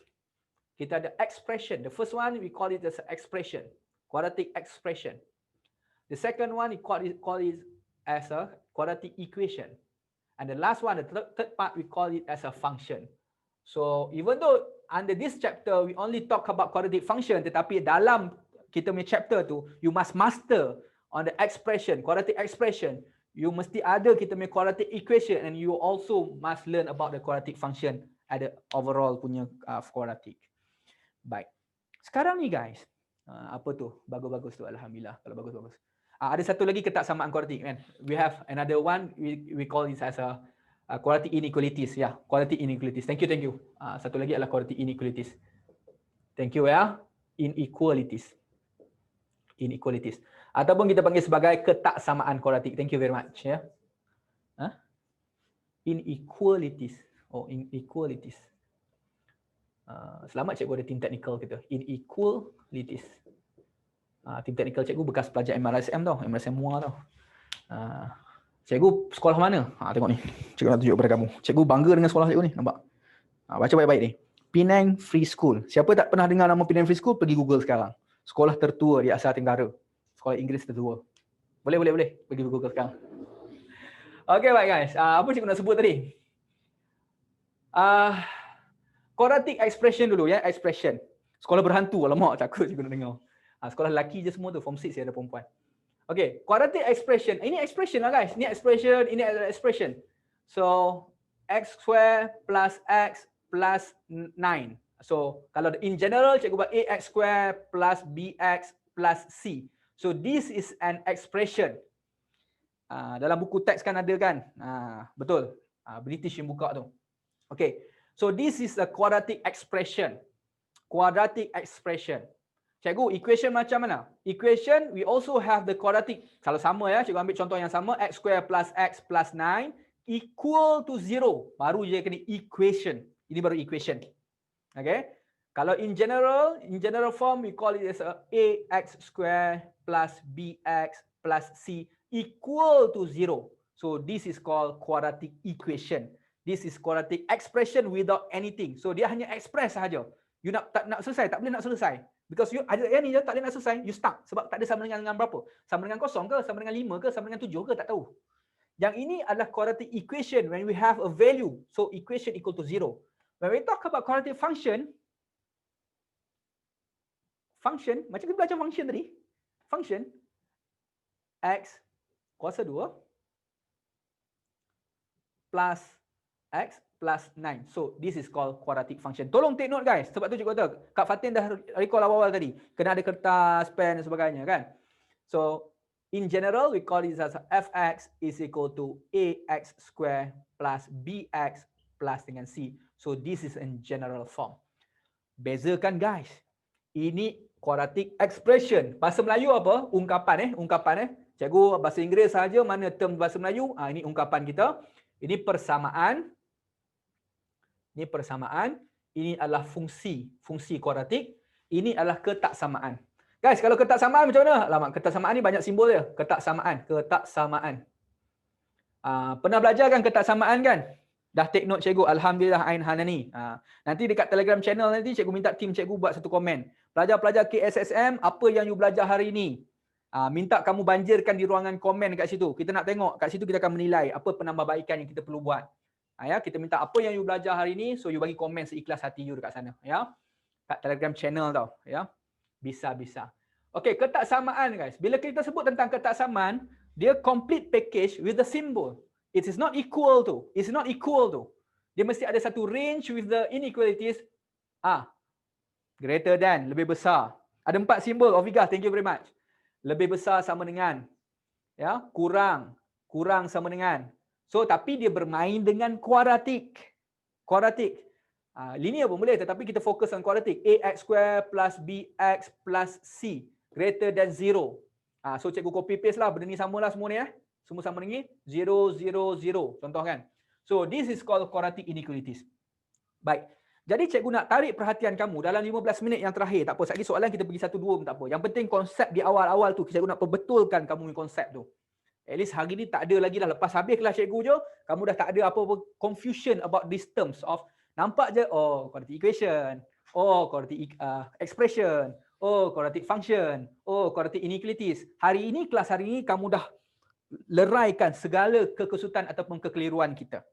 Kita ada expression. The first one we call it as expression, quadratic expression. The second one we call it as a quadratic equation. And the last one, the third part, we call it as a function. So even though under this chapter we only talk about quadratic function, tetapi dalam kita punya chapter tu, you must master on the expression, quadratic expression. You mesti ada kita punya quadratic equation, and you also must learn about the quadratic function at the overall punya quadratic. Baik. Sekarang ni guys, apa tu? Bagus-bagus tu, alhamdulillah. Kalau bagus-bagus. Ada satu lagi ketaksamaan kuadratik kan. We have another one, we call this as a quadratic inequalities. Ya, quadratic inequalities. Thank you. Satu lagi adalah quadratic inequalities. Thank you ya. Inequalities. Ataupun kita panggil sebagai ketaksamaan kuadratik. Thank you very much ya. Inequalities. Inequalities. Selamat cikgu ada team technical kita. Inequalities. Team technical cikgu bekas pelajar MRSM tau, MRSM MUA tau. Cikgu sekolah mana? Tengok ni. Cikgu nak tunjuk kepada kamu. Cikgu bangga dengan sekolah cikgu ni, nampak? Baca baik-baik ni. Penang Free School. Siapa tak pernah dengar nama Penang Free School, pergi Google sekarang. Sekolah tertua di Asia Tenggara. Sekolah Inggeris tertua. Boleh. Pergi Google sekarang. Okay, baik guys. Apa cikgu nak sebut tadi? Quadratic expression dulu ya, expression. Sekolah berhantu, alamak takut cikgu nak dengar. Sekolah lelaki je semua tu, form 6 ya ada perempuan. Okay, quadratic expression. Ini expression lah guys. Ini expression, ini adalah expression. So, x square plus x plus 9. So, kalau in general, cikgu buat ax square plus bx plus c. So, this is an expression. Dalam buku teks kan ada kan? Betul. British yang buka tu. Okay, so this is a quadratic expression. Quadratic expression. Cikgu, equation macam mana? Equation, we also have the quadratic. Kalau sama ya, cikgu ambil contoh yang sama. X square plus x plus 9 equal to 0. Baru je kena equation. Ini baru equation. Okay. Kalau in general form, we call it as a ax square plus bx plus c equal to 0. So this is called quadratic equation. This is quadratic expression without anything. So dia hanya express sahaja. You tak nak selesai, tak boleh nak selesai. Because you ada yang ni je tak boleh nak selesai, you stuck. Sebab tak ada sama dengan berapa? Sama dengan kosong ke? Sama dengan 5 ke? Sama dengan 7 ke? Tak tahu. Yang ini adalah quadratic equation when we have a value. So equation equal to 0. When we talk about quadratic function, macam kita belajar function tadi. Function, x kuasa 2 plus x plus 9. So this is called quadratic function. Tolong take note guys. Sebab tu cikgu kata, Kak Fatin dah recall awal-awal tadi. Kena ada kertas, pen dan sebagainya kan. So in general we call it as fx is equal to ax square plus bx plus dengan c. So this is in general form. Bezakan guys. Ini quadratic expression. Bahasa Melayu apa? Ungkapan ungkapan. Cikgu bahasa Inggeris saja, mana term bahasa Melayu? Ini ungkapan kita. Ini persamaan. Ini adalah fungsi kuadratik. Ini adalah ketaksamaan. Guys, kalau ketaksamaan macam mana? Alamak, ketaksamaan ni banyak simbol dia. Ketaksamaan. Pernah belajar kan ketaksamaan kan? Dah take note cikgu, alhamdulillah Ain Hanani. Nanti dekat Telegram channel nanti cikgu minta tim cikgu buat satu komen. Pelajar-pelajar KSSM, apa yang you belajar hari ini? Minta kamu banjirkan di ruangan komen kat situ. Kita nak tengok kat situ, kita akan menilai apa penambahbaikan yang kita perlu buat. Ya, kita minta apa yang you belajar hari ni, so you bagi komen seikhlas hati you dekat sana ya. Kat Telegram channel tau ya. Bisa. Okey, ketaksamaan guys. Bila kita sebut tentang ketaksamaan, dia complete package with the symbol. It is not equal to. Dia mesti ada satu range with the inequalities. Greater than, lebih besar. Ada 4 simbol. Oviga, thank you very much. Lebih besar sama dengan, ya, kurang sama dengan. So tapi dia bermain dengan kuadratik. Linear pun boleh, tetapi kita fokus on kuadratik. Ax square plus bx plus c greater than 0. So cikgu copy paste lah, benda ni samalah semua ni Semua sama dengan 0, 0, 0. Contoh kan. So this is called quadratic inequalities. Baik. Jadi cikgu nak tarik perhatian kamu dalam 15 minit yang terakhir. Tak apa, sekali soalan kita pergi 1-2 pun tak apa. Yang penting konsep di awal-awal tu, cikgu nak perbetulkan kamu punya konsep tu. At least hari ni tak ada lagi dah. Lepas habis kelas cikgu je, kamu dah tak ada apa-apa confusion about these terms of Nampak je, oh quadratic equation, oh quadratic expression, oh quadratic function, oh quadratic inequalities. Hari ini, kelas hari ini kamu dah leraikan segala kekesutan ataupun kekeliruan kita.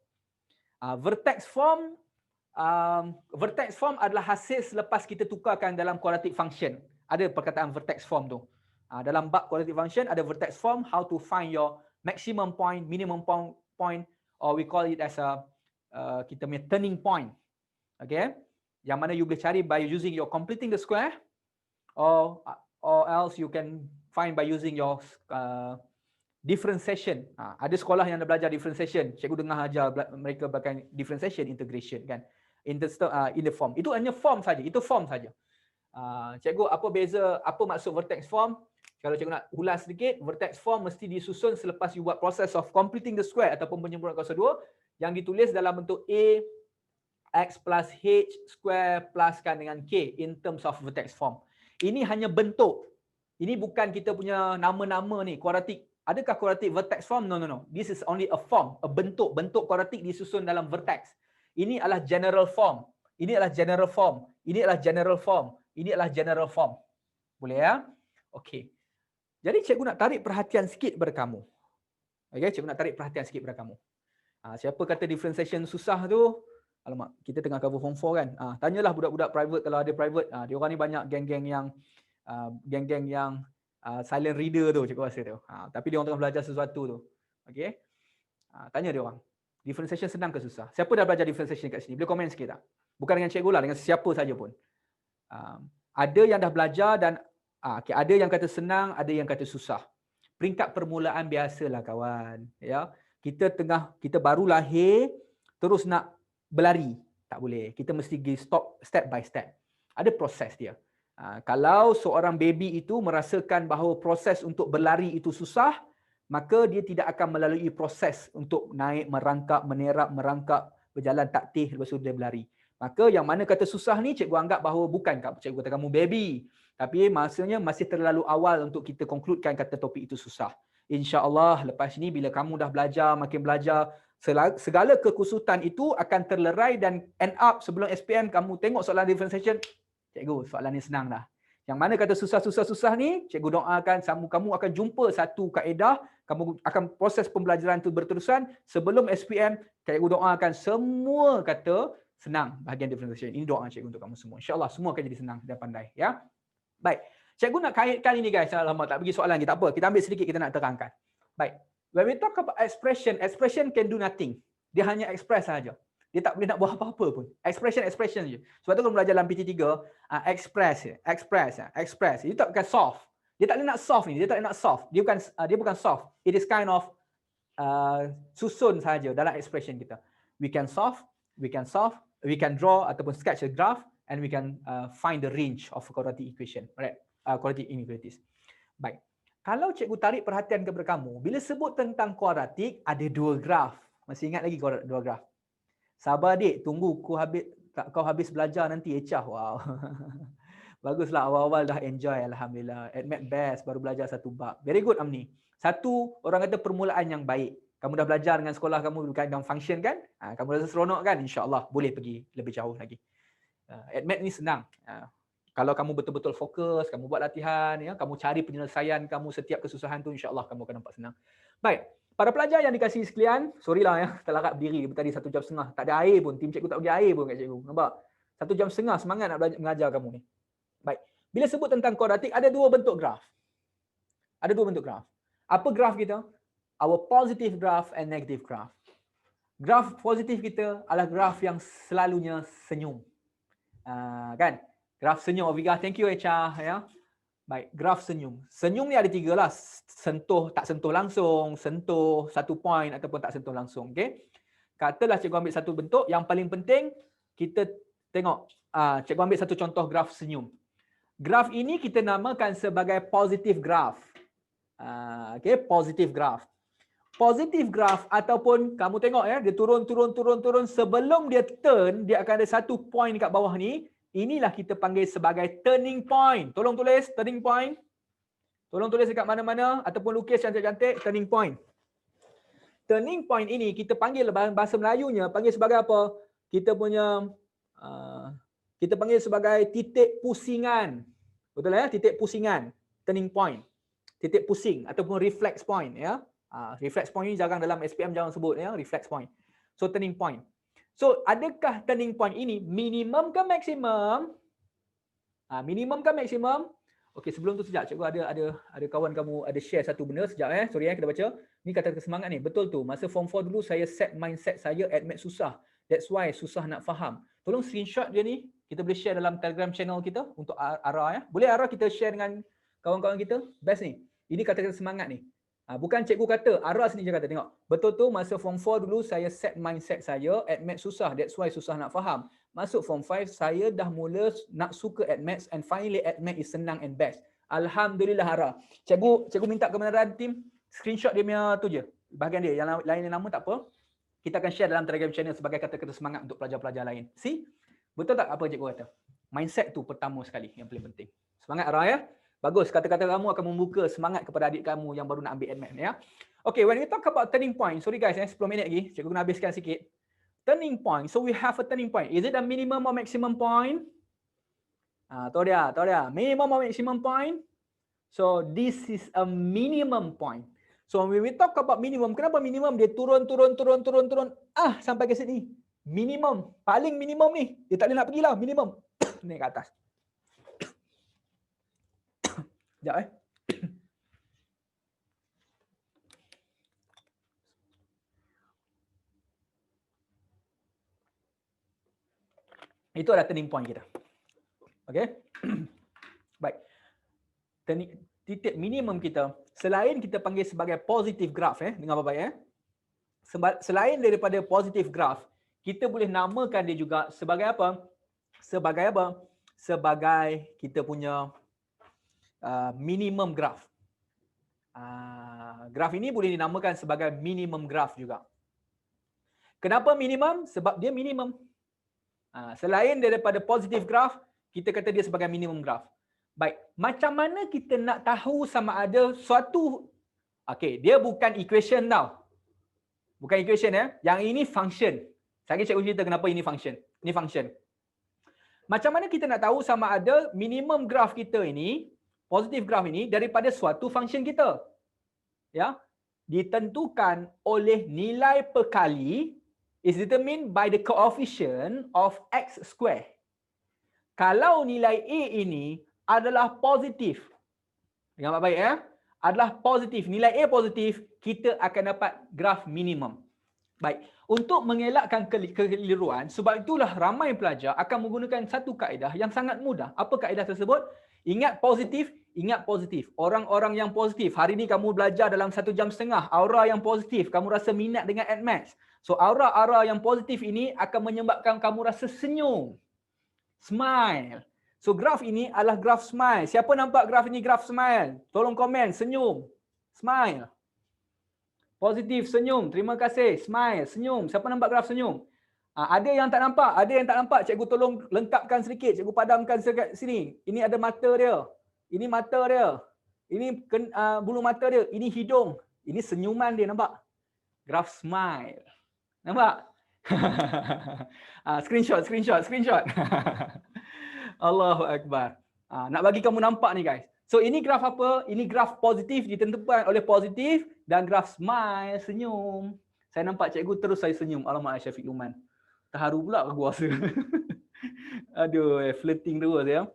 Vertex form adalah hasil selepas kita tukarkan dalam quadratic function. Ada perkataan vertex form tu. Dalam bab quadratic function ada vertex form, how to find your maximum point, minimum point, or we call it as a kita punya turning point. Okay, yang mana you boleh cari by using your completing the square, or else you can find by using your differentiation. Ada sekolah yang dah belajar differentiation. Cikgu dengar ajar mereka pakai differentiation integration kan. In the form. Itu hanya form saja. Itu form saja. Cikgu, apa beza, apa maksud vertex form? Kalau cikgu nak ulas sedikit, vertex form mesti disusun selepas you buat proses of completing the square ataupun penyempurnaan kuasa 2 yang ditulis dalam bentuk A x plus h square pluskan dengan k in terms of vertex form. Ini hanya bentuk. Ini bukan kita punya nama-nama ni, quadratic. Adakah quadratic vertex form? No. This is only a form, a bentuk. Bentuk quadratic disusun dalam vertex. Ini adalah general form. Ini adalah general form. Ini adalah general form. Ini adalah general form. Boleh ya? Okey. Jadi cikgu nak tarik perhatian sikit kepada kamu. Okey, cikgu nak tarik perhatian sikit kepada kamu. Siapa kata differentiation susah tu? Alamak, kita tengah cover form 4 kan. Tanyalah budak-budak private, kalau ada private, dia orang ni banyak geng-geng yang silent reader tu, cikgu rasa tu. Tapi dia orang tengah belajar sesuatu tu. Okey. Tanya dia orang. Differentiation senang ke susah? Siapa dah belajar differentiation kat sini? Boleh komen sikit tak? Bukan dengan cikgu lah, dengan siapa saja pun. Ada yang dah belajar dan ada yang kata senang, ada yang kata susah. Peringkat permulaan biasalah kawan, ya. Kita baru lahir terus nak berlari, tak boleh. Kita mesti stop step by step. Ada proses dia. Kalau seorang baby itu merasakan bahawa proses untuk berlari itu susah, maka dia tidak akan melalui proses untuk naik, merangkak, menerap, merangkak, berjalan taktih, lepas tu dia berlari. Maka yang mana kata susah ni, cikgu anggap bahawa bukan cikgu kata kamu baby. Tapi maksudnya masih terlalu awal untuk kita concludekan kata topik itu susah. InsyaAllah lepas ni bila kamu dah belajar, makin belajar, segala kekusutan itu akan terlerai dan end up sebelum SPM kamu tengok soalan differentiation, cikgu soalan ni senang dah. Yang mana kata susah ni, cikgu doakan kamu akan jumpa satu kaedah, kamu akan proses pembelajaran itu berterusan. Sebelum SPM, cikgu doakan semua kata senang bahagian differentiation. Ini doa cikgu untuk kamu semua. InsyaAllah semua akan jadi senang dan pandai. Ya. Baik. Cikgu nak kaitkan ini guys. Alamak, tak pergi soalan lagi. Tak apa. Kita ambil sedikit, kita nak terangkan. Baik. When we talk about expression can do nothing. Dia hanya express saja. Dia tak boleh nak buat apa-apa pun. Expression je. Sebab tu kalau belajar dalam PT3, express. Dia tak akan solve. Dia tak boleh nak solve ni. Dia tak boleh nak solve. Dia bukan solve. It is kind of susun saja dalam expression kita. We can solve, we can draw ataupun sketch a graph, and we can find the range of quadratic equation, right? Quadratic inequalities. Baik. Kalau cikgu tarik perhatian kepada kamu, bila sebut tentang kuadratik, ada dua graf. Masih ingat lagi dua graf? Sabar dik, tunggu kau habis belajar nanti Echah. Wow. Baguslah, awal-awal dah enjoy, alhamdulillah. Admit best, baru belajar satu bab. Very good Amni. Satu, orang kata permulaan yang baik. Kamu dah belajar dengan sekolah kamu berkaitan dengan function kan? Kamu rasa seronok kan? InsyaAllah boleh pergi lebih jauh lagi. Admit ni senang. Kalau kamu betul-betul fokus, kamu buat latihan, ya, kamu cari penyelesaian kamu setiap kesusahan tu, insya-Allah kamu akan nampak senang. Baik, para pelajar yang dikasihi sekalian, sorry lah ya, terlarat berdiri tadi 1 jam setengah, tak ada air pun, tim cikgu tak bagi air pun kat cikgu. Nampak? 1 jam setengah semangat nak belajar mengajar kamu ni. Baik. Bila sebut tentang kuadratik, ada dua bentuk graf. Ada dua bentuk graf. Apa graf kita? Our positive graph and negative graph. Graf positif kita adalah graf yang selalunya senyum. Kan? Graf senyum, Oviga, thank you Echa, ya. Baik, graf senyum. Senyum ni ada 3 lah. Sentuh, tak sentuh langsung, sentuh 1 point ataupun tak sentuh langsung. Okay? Katalah cikgu ambil satu bentuk, yang paling penting kita tengok, cikgu ambil satu contoh graf senyum. Graf ini kita namakan sebagai positive graph. Okay, positive graph. Positive graph ataupun kamu tengok ya, dia turun. Sebelum dia turn, dia akan ada satu point kat bawah ni. Inilah kita panggil sebagai turning point. Tolong tulis turning point. Tolong tulis dekat mana-mana ataupun lukis cantik-cantik turning point. Turning point ini kita panggil bahasa Melayunya panggil sebagai apa? kita punya kita panggil sebagai titik pusingan. Betul ya? Titik pusingan, turning point. Titik pusing ataupun reflex point ya. Reflex point ni jarang dalam SPM jangan sebut ya, reflex point. So turning point. So adakah turning point ini minimum ke maksimum? Minimum ke maksimum? Okey, sebelum tu sekejap, cikgu ada kawan kamu ada share satu benda sekejap sorry kita baca. Ni kata semangat ni. Betul tu. Masa form 4 dulu saya set mindset saya at math susah. That's why susah nak faham. Tolong screenshot dia ni. Kita boleh share dalam Telegram channel kita untuk Ara ya. Boleh Ara kita share dengan kawan-kawan kita? Best ni. Ini kata-kata semangat ni. Bukan cikgu kata, Ara sendiri je kata. Tengok. Betul tu masa form 4 dulu saya set mindset saya at math susah. That's why susah nak faham. Masuk form 5 saya dah mula nak suka at maths and finally at math is senang and best. Alhamdulillah Ara. Cikgu minta kebenaran tim screenshot dia punya tu je. Bahagian dia. Yang lain nama tak apa. Kita akan share dalam Telegram channel sebagai kata-kata semangat untuk pelajar-pelajar lain. See? Betul tak apa cikgu kata? Mindset tu pertama sekali yang paling penting. Semangat Ara ya. Bagus, kata-kata kamu akan membuka semangat kepada adik kamu yang baru nak ambil admat ya. Okay, when we talk about turning point, sorry guys 10 minit lagi, cikgu kena habiskan sikit. Turning point, so we have a turning point. Is it a minimum or maximum point? Tu dia. Minimum or maximum point? So this is a minimum point. So when we talk about minimum, kenapa minimum? Dia turun sampai ke sini. Minimum, paling minimum ni. Dia tak boleh nak pergi lah, minimum. Naik ke atas. Sekejap Itu adalah turning point kita. Okay. Baik. Titik minimum kita, selain kita panggil sebagai positive graph dengar baik-baik selain daripada positive graph, kita boleh namakan dia juga sebagai apa? Sebagai kita punya minimum graph. Graph ini boleh dinamakan sebagai minimum graph juga. Kenapa minimum? Sebab dia minimum. Selain daripada positive graph, kita kata dia sebagai minimum graph. Baik, macam mana kita nak tahu sama ada suatu, dia bukan equation tau. Bukan equation Yang ini function. Saya cikgu cerita kenapa ini function. Ini function. Macam mana kita nak tahu sama ada minimum graph kita ini, positive graph ini daripada suatu function kita? Ya, ditentukan oleh nilai perkali is determined by the coefficient of x square. Kalau nilai A ini adalah positif, dengar baik adalah positif, nilai A positif, kita akan dapat graf minimum. Baik, untuk mengelakkan kekeliruan, sebab itulah ramai pelajar akan menggunakan satu kaedah yang sangat mudah. Apa kaedah tersebut? Ingat positif. Orang-orang yang positif. Hari ini kamu belajar dalam 1 jam setengah. Aura yang positif. Kamu rasa minat dengan AdMaths. So aura-aura yang positif ini akan menyebabkan kamu rasa senyum. Smile. So graf ini adalah graf smile. Siapa nampak graf ini graf smile? Tolong komen. Senyum. Smile. Positif, senyum. Terima kasih. Smile. Senyum. Siapa nampak graf senyum? Ada yang tak nampak. Ada yang tak nampak. Cikgu tolong lengkapkan sedikit. Cikgu padamkan sini. Ini ada mata dia. Ini mata dia. Ini bulu mata dia. Ini hidung. Ini senyuman dia. Nampak? Graf smile. Nampak? Screenshot. Allahu Akbar. Nak bagi kamu nampak ni guys. So ini graf apa? Ini graf positif ditentukan oleh positif dan graf smile, senyum. Saya nampak cikgu terus saya senyum. Alamak Syafiq Luman. Terharu pula aku rasa. Aduh, flirting terus ya.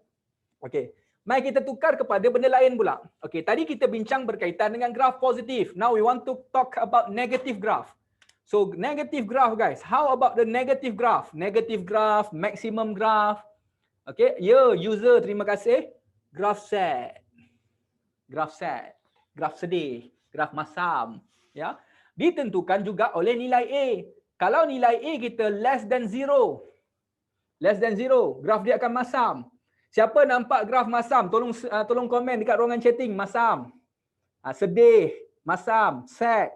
Okey. Mari kita tukar kepada benda lain pula. Okey, tadi kita bincang berkaitan dengan graf positif. Now we want to talk about negative graph. So negative graph guys. How about the negative graph? Negative graph, maximum graph. Okey, user terima kasih. Graph sad. Graph sad. Graph sedih. Graph masam. Ya. Ditentukan juga oleh nilai A. Kalau nilai A kita less than 0, graf dia akan masam. Siapa nampak graf masam? Tolong komen dekat ruangan chatting. Masam. Sedih. Masam. Sad.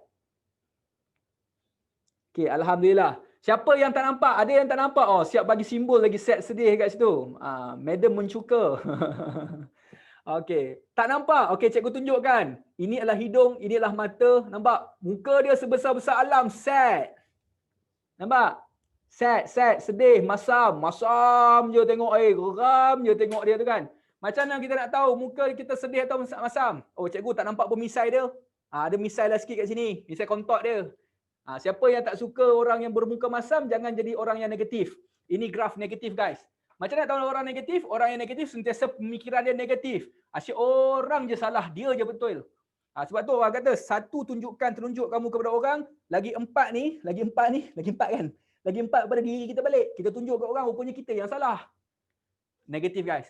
Okey, alhamdulillah. Siapa yang tak nampak? Ada yang tak nampak? Oh, siap bagi simbol lagi sad sedih kat situ. Madam mencuka. Okey, tak nampak? Okey, cikgu tunjukkan. Ini adalah hidung, ini adalah mata. Nampak? Muka dia sebesar-besar alam, sad. Nampak? Sad, sedih, masam je tengok geram je tengok dia tu kan. Macam mana kita nak tahu muka kita sedih atau masam? Oh, cikgu tak nampak pun misai dia. Ada misai lah sikit kat sini, misai kontak dia. Siapa yang tak suka orang yang bermuka masam, jangan jadi orang yang negatif. Ini graf negatif guys. Macam mana tahu orang negatif? Orang yang negatif sentiasa pemikiran dia negatif. Asyik orang je salah, dia je betul. Sebab tu orang kata satu tunjuk kamu kepada orang, lagi empat kan. Lagi empat pada diri kita balik. Kita tunjuk ke orang rupanya kita yang salah. Negatif guys.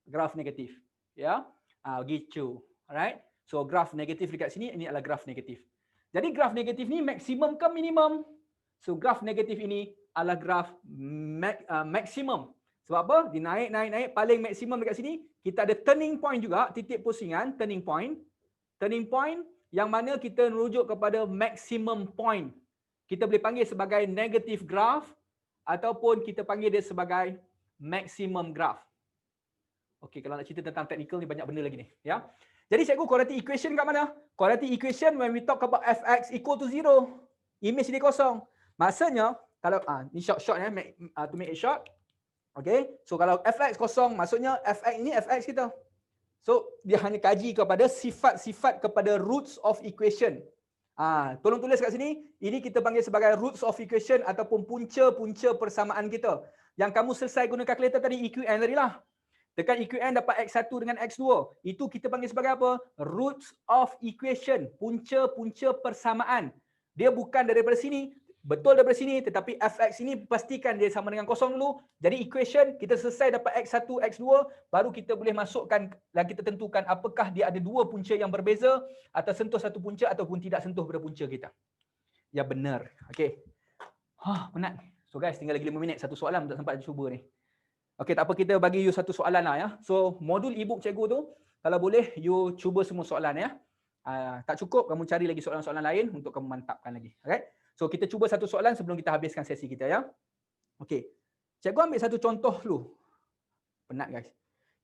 Graf negatif. Ya. Gitu. Alright. So graf negatif dekat sini, ini adalah graf negatif. Jadi graf negatif ni maksimum ke minimum? So graf negatif ini adalah graf maksimum. Sebab apa? Dia naik, paling maksimum dekat sini. Kita ada turning point juga, titik pusingan, turning point. Turning point yang mana kita merujuk kepada maximum point. Kita boleh panggil sebagai negative graph ataupun kita panggil dia sebagai maximum graph. Okey, kalau nak cerita tentang technical ni banyak benda lagi ni, ya. Jadi cikgu, quadratic equation kat mana? Quadratic equation when we talk about fx equal to 0. Image dia kosong. Maksudnya kalau ni short to make it short. Okey. So kalau fx kosong, maksudnya fx ini fx kita. So dia hanya kaji kepada sifat-sifat kepada roots of equation. Tolong tulis kat sini, ini kita panggil sebagai roots of equation ataupun punca-punca persamaan kita. Yang kamu selesai guna kalkulator tadi, EQN tadi lah. Tekan EQN dapat X1 dengan X2. Itu kita panggil sebagai apa? Roots of equation, punca-punca persamaan. Dia bukan daripada sini, betul daripada sini, tetapi fx ini pastikan dia sama dengan kosong dulu. Jadi equation, kita selesai dapat X1, X2, baru kita boleh masukkan dan kita tentukan apakah dia ada dua punca yang berbeza atau sentuh satu punca ataupun tidak sentuh pada punca kita. Ya benar. Okey. Penat. So guys, tinggal lagi 5 minit. Satu soalan tak sempat cuba ni. Okey, tak apa, kita bagi you satu soalan lah ya. So modul ebook cikgu tu, kalau boleh you cuba semua soalan ya. Tak cukup, kamu cari lagi soalan-soalan lain untuk kamu mantapkan lagi. Alright? So kita cuba satu soalan sebelum kita habiskan sesi kita ya. Okey. Cikgu ambil satu contoh dulu. Penat guys.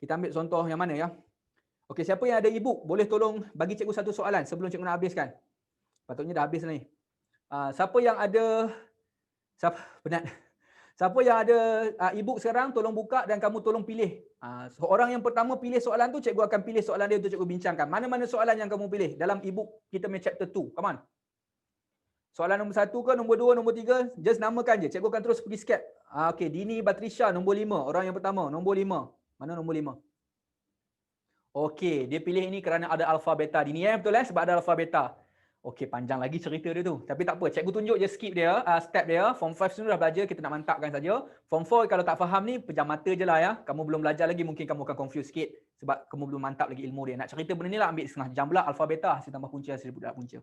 Kita ambil contoh yang mana ya? Okey, siapa yang ada ebook boleh tolong bagi cikgu satu soalan sebelum cikgu nak habiskan. Patutnya dah habis ni. Siapa yang ada penat. Siapa yang ada ebook sekarang tolong buka dan kamu tolong pilih. Orang yang pertama pilih soalan tu, cikgu akan pilih soalan dia untuk cikgu bincangkan. Mana-mana soalan yang kamu pilih dalam ebook kita punya chapter 2. Come on. Soalan nombor 1 ke, nombor 2, nombor 3, just namakan je. Cikgu akan terus pergi skip. Okey, Dini Batrisha nombor 5, orang yang pertama, nombor 5. Mana nombor 5? Okey, dia pilih ini kerana ada alpha beta. Dini betul sebab ada alpha beta. Okey, panjang lagi cerita dia tu. Tapi tak apa, cikgu tunjuk je skip dia, step dia. Form 5 semua dah belajar, kita nak mantapkan saja. Form 4 kalau tak faham ni, pejam mata je lah ya. Kamu belum belajar lagi, mungkin kamu akan confuse sikit sebab kamu belum mantap lagi ilmu dia. Nak cerita benda ni lah, ambil setengah jam pula alpha beta, hasil tambah punca, hasil budak punca.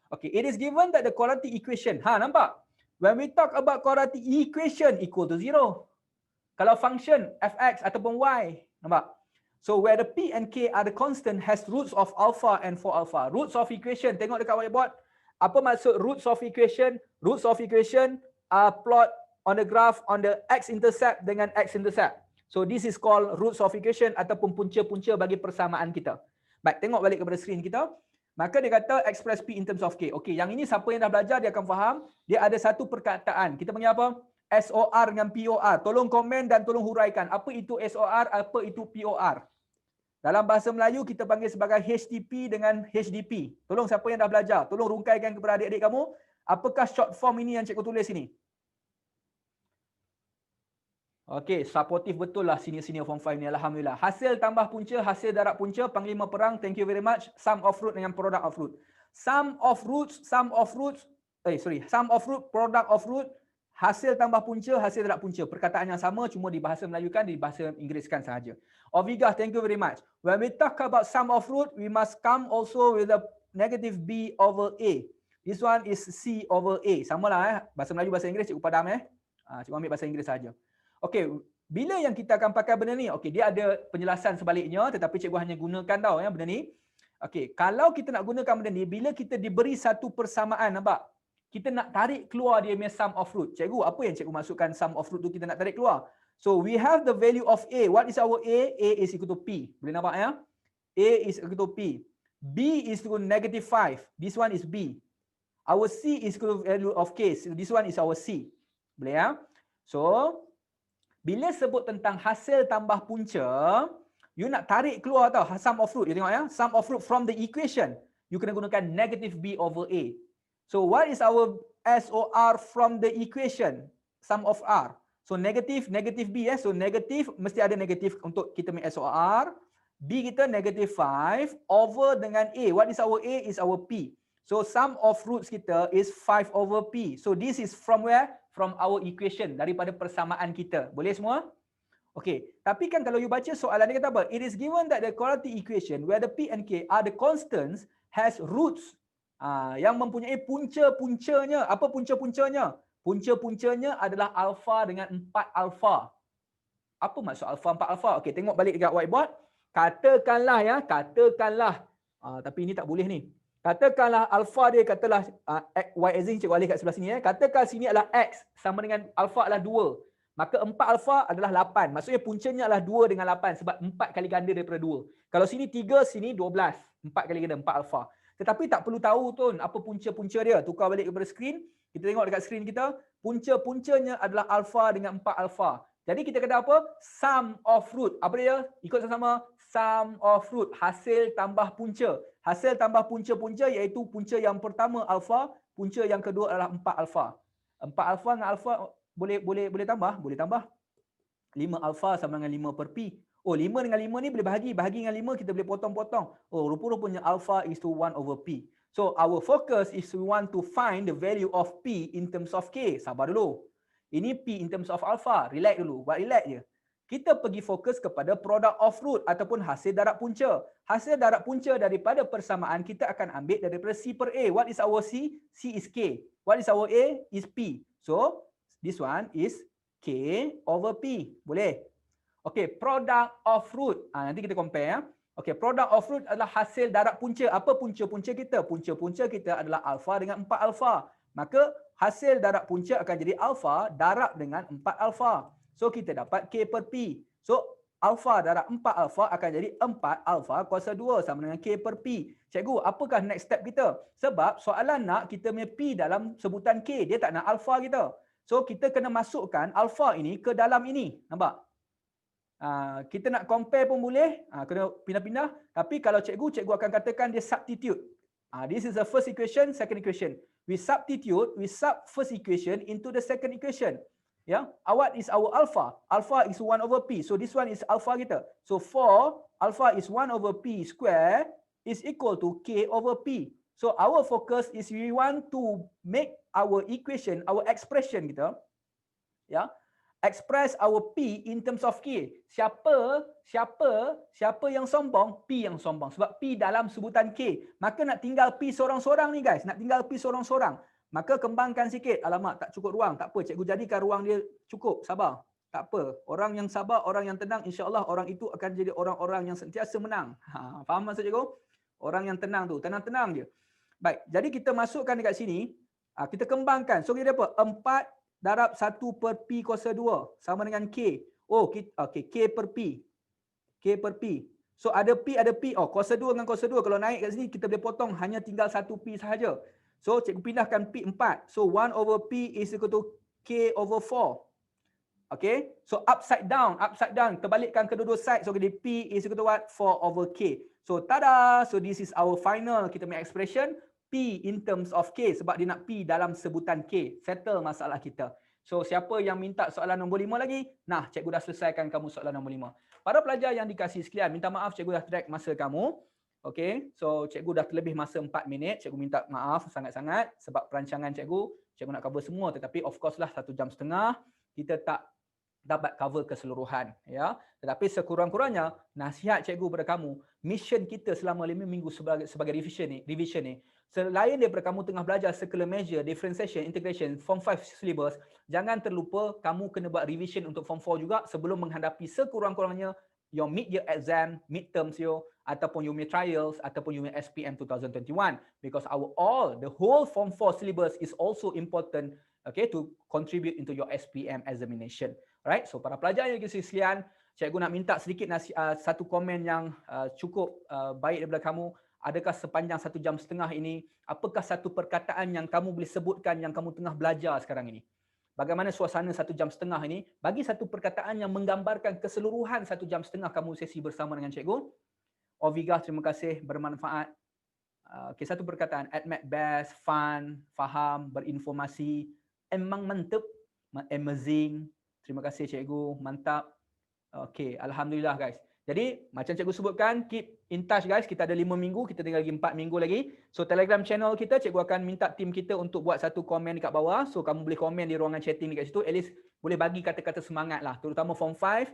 Okay, it is given that the quadratic equation. Nampak? When we talk about quadratic equation equal to 0. Kalau function fx ataupun y, nampak? So where the p and k are the constant has roots of alpha and 4 alpha. Roots of equation, tengok dekat whiteboard. Apa maksud roots of equation? Roots of equation are plot on the graph on the x-intercept dengan x-intercept. So this is called roots of equation ataupun punca-punca bagi persamaan kita. Baik, tengok balik kepada skrin kita. Maka dia kata express P in terms of K. Okey, yang ini siapa yang dah belajar dia akan faham. Dia ada satu perkataan. Kita panggil apa? SOR dengan POR. Tolong komen dan tolong huraikan. Apa itu SOR, apa itu POR. Dalam bahasa Melayu kita panggil sebagai HTP dengan HDP. Tolong siapa yang dah belajar, tolong rungkaikan kepada adik-adik kamu. Apakah short form ini yang cikgu tulis ini? Okey, supportive betul lah senior-senior form 5 ni, alhamdulillah. Hasil tambah punca, hasil darab punca, panglima perang, thank you very much. Sum of root dengan product of root. Sum of root, product of root, hasil tambah punca, hasil darab punca. Perkataan yang sama, cuma di bahasa Melayu kan, di bahasa Inggeris kan sahaja. Oviga, thank you very much. When we talk about sum of root, we must come also with a negative B over A. This one is C over A. Sama lah bahasa Melayu, bahasa Inggeris, cikgu padam cikgu ambil bahasa Inggeris sahaja. Okey, bila yang kita akan pakai benda ni? Okey, dia ada penjelasan sebaliknya tetapi cikgu hanya gunakan tau benda ni. Okey, kalau kita nak gunakan benda ni, bila kita diberi satu persamaan, nampak? Kita nak tarik keluar dia punya sum of root. Cikgu, apa yang cikgu masukkan sum of root tu kita nak tarik keluar? So, we have the value of A. What is our A? A is equal to P. Boleh nampak ya? A is equal to P. B is equal to negative 5. This one is B. Our C is equal to value of K. So, this one is our C. Boleh ya? So, bila sebut tentang hasil tambah punca, you nak tarik keluar tau sum of root. You tengok ya, sum of root from the equation. You kena gunakan negative B over A. So what is our SOR from the equation? Sum of R. So negative B ya. So negatif mesti ada negatif untuk kita punya SOR. B kita negative 5 over dengan A. What is our A? Is our P. So sum of roots kita is 5 over P. So this is from where? From our equation, daripada persamaan kita. Boleh semua? Okey, tapi kan kalau you baca soalan dia kata apa? It is given that the quadratic equation where the P and K are the constants has roots. Yang mempunyai punca-puncanya. Apa punca-puncanya? Punca-puncanya adalah alfa dengan 4 alfa. Apa maksud alfa 4 alfa? Okey, tengok balik dekat whiteboard. Katakanlah ya, tapi ini tak boleh ni. Katakanlah alfa dia katalah y as in cikgu alih kat sebelah sini ya. Katakan sini adalah x sama dengan alfa adalah 2. Maka 4 alfa adalah 8. Maksudnya puncanya adalah 2 dengan 8 sebab 4 kali ganda daripada 2. Kalau sini 3, sini 12. 4 kali ganda 4 alfa. Tetapi tak perlu tahu tuan apa punca-punca dia. Tukar balik kepada skrin. Kita tengok dekat skrin kita, punca-puncanya adalah alfa dengan 4 alfa. Jadi kita kata apa? Sum of root. Apa dia? Ikut sama-sama. Sum of root. Hasil tambah punca. Hasil tambah punca-punca iaitu punca yang pertama alfa, punca yang kedua adalah 4 alfa. 4 alfa dengan alfa boleh tambah? Boleh tambah. 5 alfa sama dengan 5 per P. Oh, 5 dengan 5 ni boleh bahagi. Bahagi dengan 5 kita boleh potong-potong. Oh, rupa-rupanya alfa is to 1 over P. So, our focus is we want to find the value of P in terms of K. Sabar dulu. Ini P in terms of alpha. Relax dulu. Buat relax je. Kita pergi fokus kepada product of root ataupun hasil darab punca. Hasil darab punca daripada persamaan kita akan ambil daripada C per A. What is our C? C is K. What is our A? Is P. So, this one is K over P. Boleh? Okay, product of root. Nanti kita compare ya. Okay, product of root adalah hasil darab punca. Apa punca-punca kita? Punca-punca kita adalah alpha dengan 4 alpha. Maka hasil darab punca akan jadi alpha darab dengan 4 alpha. So kita dapat K per P. So alpha darab 4 alpha akan jadi 4 alpha kuasa 2 sama dengan K per P. Cikgu, apakah next step kita? Sebab soalan nak kita punya P dalam sebutan K. Dia tak nak alpha kita. So kita kena masukkan alpha ini ke dalam ini. Nampak? Kita nak compare pun boleh. Kena pindah-pindah. Tapi kalau cikgu akan katakan dia substitute. This is the first equation, second equation. We substitute, we sub first equation into the second equation. Yeah, what is our alpha? Alpha is 1 over P. So this one is alpha kita. So 4 alpha is 1 over P square is equal to K over P. So our focus is we want to make our equation, our expression kita, yeah, express our P in terms of K. Siapa yang sombong? P yang sombong. Sebab P dalam sebutan K. Maka nak tinggal P seorang-seorang ni guys. Nak tinggal P seorang-seorang. Maka kembangkan sikit. Alamak, tak cukup ruang. Tak apa, cikgu jadikan ruang dia cukup. Sabar. Tak apa. Orang yang sabar, orang yang tenang, insya-Allah orang itu akan jadi orang-orang yang sentiasa menang. Faham maksud cikgu? Orang yang tenang tu. Tenang-tenang je. Baik, jadi kita masukkan dekat sini. Kita kembangkan. So kita apa? 4 darab 1 per P kuasa 2 sama dengan K. Oh, okay, K per P. K per P. So ada P, ada P. Oh, kuasa 2 dengan kuasa 2. Kalau naik kat sini, kita boleh potong hanya tinggal 1 P sahaja. So, cikgu pindahkan P 4. So, 1 over P is equal to K over 4. Okay. So, upside down. Terbalikkan kedua-dua side. So, jadi P is equal to what? 4 over K. So, tada! So, this is our final, kita punya expression. P in terms of K. Sebab dia nak P dalam sebutan K. Settle masalah kita. So, siapa yang minta soalan nombor 5 lagi? Nah, cikgu dah selesaikan kamu soalan nombor 5. Para pelajar yang dikasih sekalian, minta maaf cikgu dah track masa kamu. Okay, so cikgu dah terlebih masa 4 minit. Cikgu minta maaf sangat-sangat sebab perancangan cikgu nak cover semua. Tetapi of course lah 1 jam setengah kita tak dapat cover keseluruhan. Ya. Tetapi sekurang-kurangnya nasihat cikgu kepada kamu, mission kita selama 5 minggu sebagai revision ni, selain daripada kamu tengah belajar circular measure, differentiation, integration, form 5 syllabus, jangan terlupa kamu kena buat revision untuk form 4 juga sebelum menghadapi sekurang-kurangnya your mid-year exam, midterms ataupun your trials ataupun your SPM 2021, because the whole form 4 syllabus is also important, okay, to contribute into your SPM examination. Alright, so para pelajar yang dikasihi sekalian, cikgu nak minta sedikit satu komen yang cukup baik daripada kamu. Adakah sepanjang 1 jam setengah ini, apakah satu perkataan yang kamu boleh sebutkan yang kamu tengah belajar sekarang ini? bagaimana suasana 1 jam setengah ini, bagi satu perkataan yang menggambarkan keseluruhan 1 jam setengah kamu sesi bersama dengan cikgu. Oviga, terima kasih, bermanfaat. Okay, satu perkataan, admit best, fun, faham, berinformasi, emang mantap, amazing. Terima kasih cikgu, mantap. Okay, alhamdulillah guys. Jadi macam cikgu sebutkan, keep in touch guys. Kita ada 5 minggu, kita tinggal lagi 4 minggu lagi. So Telegram channel kita, cikgu akan minta tim kita untuk buat satu komen dekat bawah. So kamu boleh komen di ruangan chatting dekat situ. At least boleh bagi kata-kata semangat lah, terutama form 5.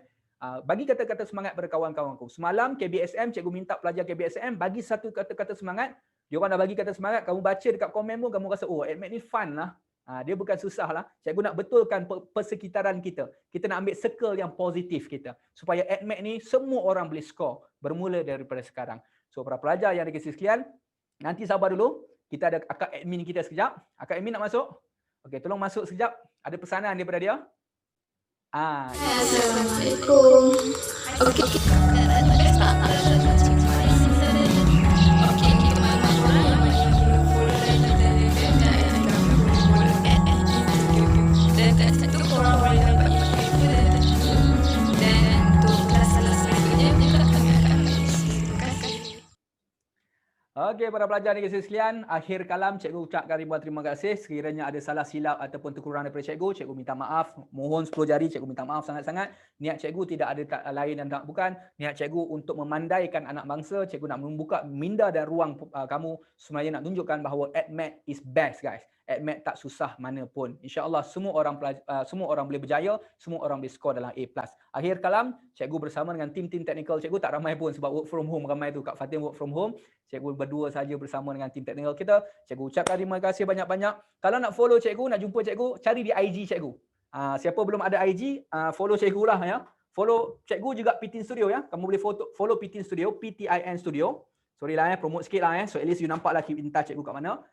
Bagi kata-kata semangat kepada kawan-kawanku. Semalam KBSM, cikgu minta pelajar KBSM bagi satu kata-kata semangat. Dia orang dah bagi kata semangat, kamu baca dekat komen pun kamu rasa, oh admit ni fun lah. Dia bukan susah lah. Cikgu nak betulkan persekitaran kita. Kita nak ambil circle yang positif kita. Supaya admit ni semua orang boleh score. Bermula daripada sekarang. So para pelajar yang dikasih sekalian, nanti sabar dulu. Kita ada akak admin kita sekejap. Akak admin nak masuk? Okey, tolong masuk sekejap. Ada pesanan daripada dia. Assalamualaikum. Okey. Okey, para pelajar dan guys sekalian, akhir kalam cikgu ucapkan ribuan terima kasih. Sekiranya ada salah silap ataupun kekurangan daripada cikgu minta maaf. Mohon 10 jari, cikgu minta maaf sangat-sangat. Niat cikgu tidak ada lain dan tak bukan. Niat cikgu untuk memandaikan anak bangsa, cikgu nak membuka minda dan ruang kamu sebenarnya nak tunjukkan bahawa ADMAT is best guys. ADMAT tak susah mana pun. InsyaAllah semua orang boleh berjaya, semua orang boleh skor dalam A+. Akhir kalam, cikgu bersama dengan tim-tim teknikal cikgu tak ramai pun sebab work from home ramai tu. Kak Fatin work from home. Cikgu berdua saja bersama dengan tim teknikal kita. Cikgu ucapkan terima kasih banyak-banyak. Kalau nak follow cikgu, nak jumpa cikgu, cari di IG cikgu. Siapa belum ada IG, follow cikgu lah ya. Follow cikgu juga Pitin Studio ya. Kamu boleh follow Pitin Studio, PTIN Studio. Sorry lah ya, promote sikit lah ya. So at least you nampak lah keep in touch cikgu kat mana.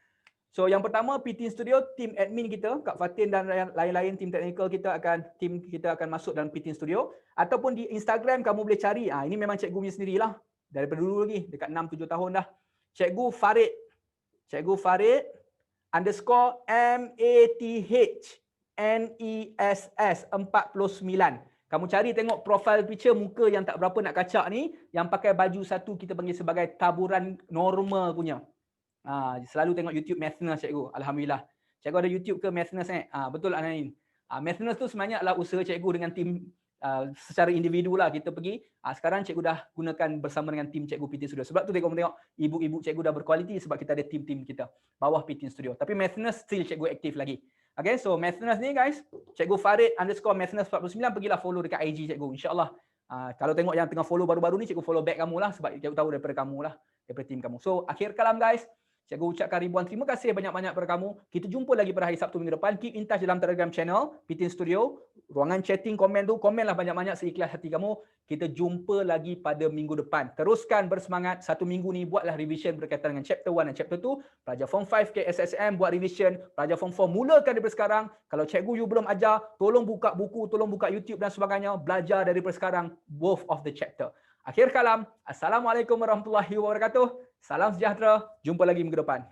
So yang pertama Pitin Studio, tim admin kita, Kak Fatin dan lain-lain tim teknikal kita akan masuk dalam Pitin Studio. Ataupun di Instagram kamu boleh cari, ini memang cikgu punya sendirilah. Daripada dulu lagi, dekat 6-7 tahun dah. Cikgu Farid. Cikgu Farid _ MATHNESS 49. Kamu cari tengok profile picture muka yang tak berapa nak kacak ni, yang pakai baju satu kita panggil sebagai taburan normal punya. Selalu tengok YouTube Mathness cikgu. Alhamdulillah. Cikgu ada YouTube ke Mathness betul Anain. Mathness tu sebenarnya adalah usaha cikgu dengan tim secara individu lah kita pergi. Sekarang cikgu dah gunakan bersama dengan tim cikgu Pitin Studio. Sebab tu tengok ibu-ibu cikgu dah berkualiti sebab kita ada tim-tim kita bawah Pitin Studio. Tapi Mathness still cikgu aktif lagi. Okay, so Mathness ni guys, cikgu Farid _ Mathness 49, pergilah follow dekat IG cikgu. InsyaAllah. Kalau tengok yang tengah follow baru-baru ni, cikgu follow back kamu lah sebab cikgu tahu daripada kamu lah, daripada tim kamu. So akhir kalam guys, cikgu ucapkan ribuan terima kasih banyak-banyak kepada kamu. Kita jumpa lagi pada hari Sabtu minggu depan. Keep in touch dalam Telegram channel Pitin Studio. Ruangan chatting, komen tu, komenlah banyak-banyak seikhlas hati kamu. Kita jumpa lagi pada minggu depan. Teruskan bersemangat. 1 minggu ni buatlah revision berkaitan dengan chapter 1 dan chapter 2. Pelajar form 5 KSSM buat revision. Pelajar form 4 mulakan daripada sekarang. Kalau cikgu you belum ajar, tolong buka buku, tolong buka YouTube dan sebagainya. Belajar daripada sekarang both of the chapter. Akhir kalam, Assalamualaikum warahmatullahi wabarakatuh. Salam sejahtera. Jumpa lagi minggu depan.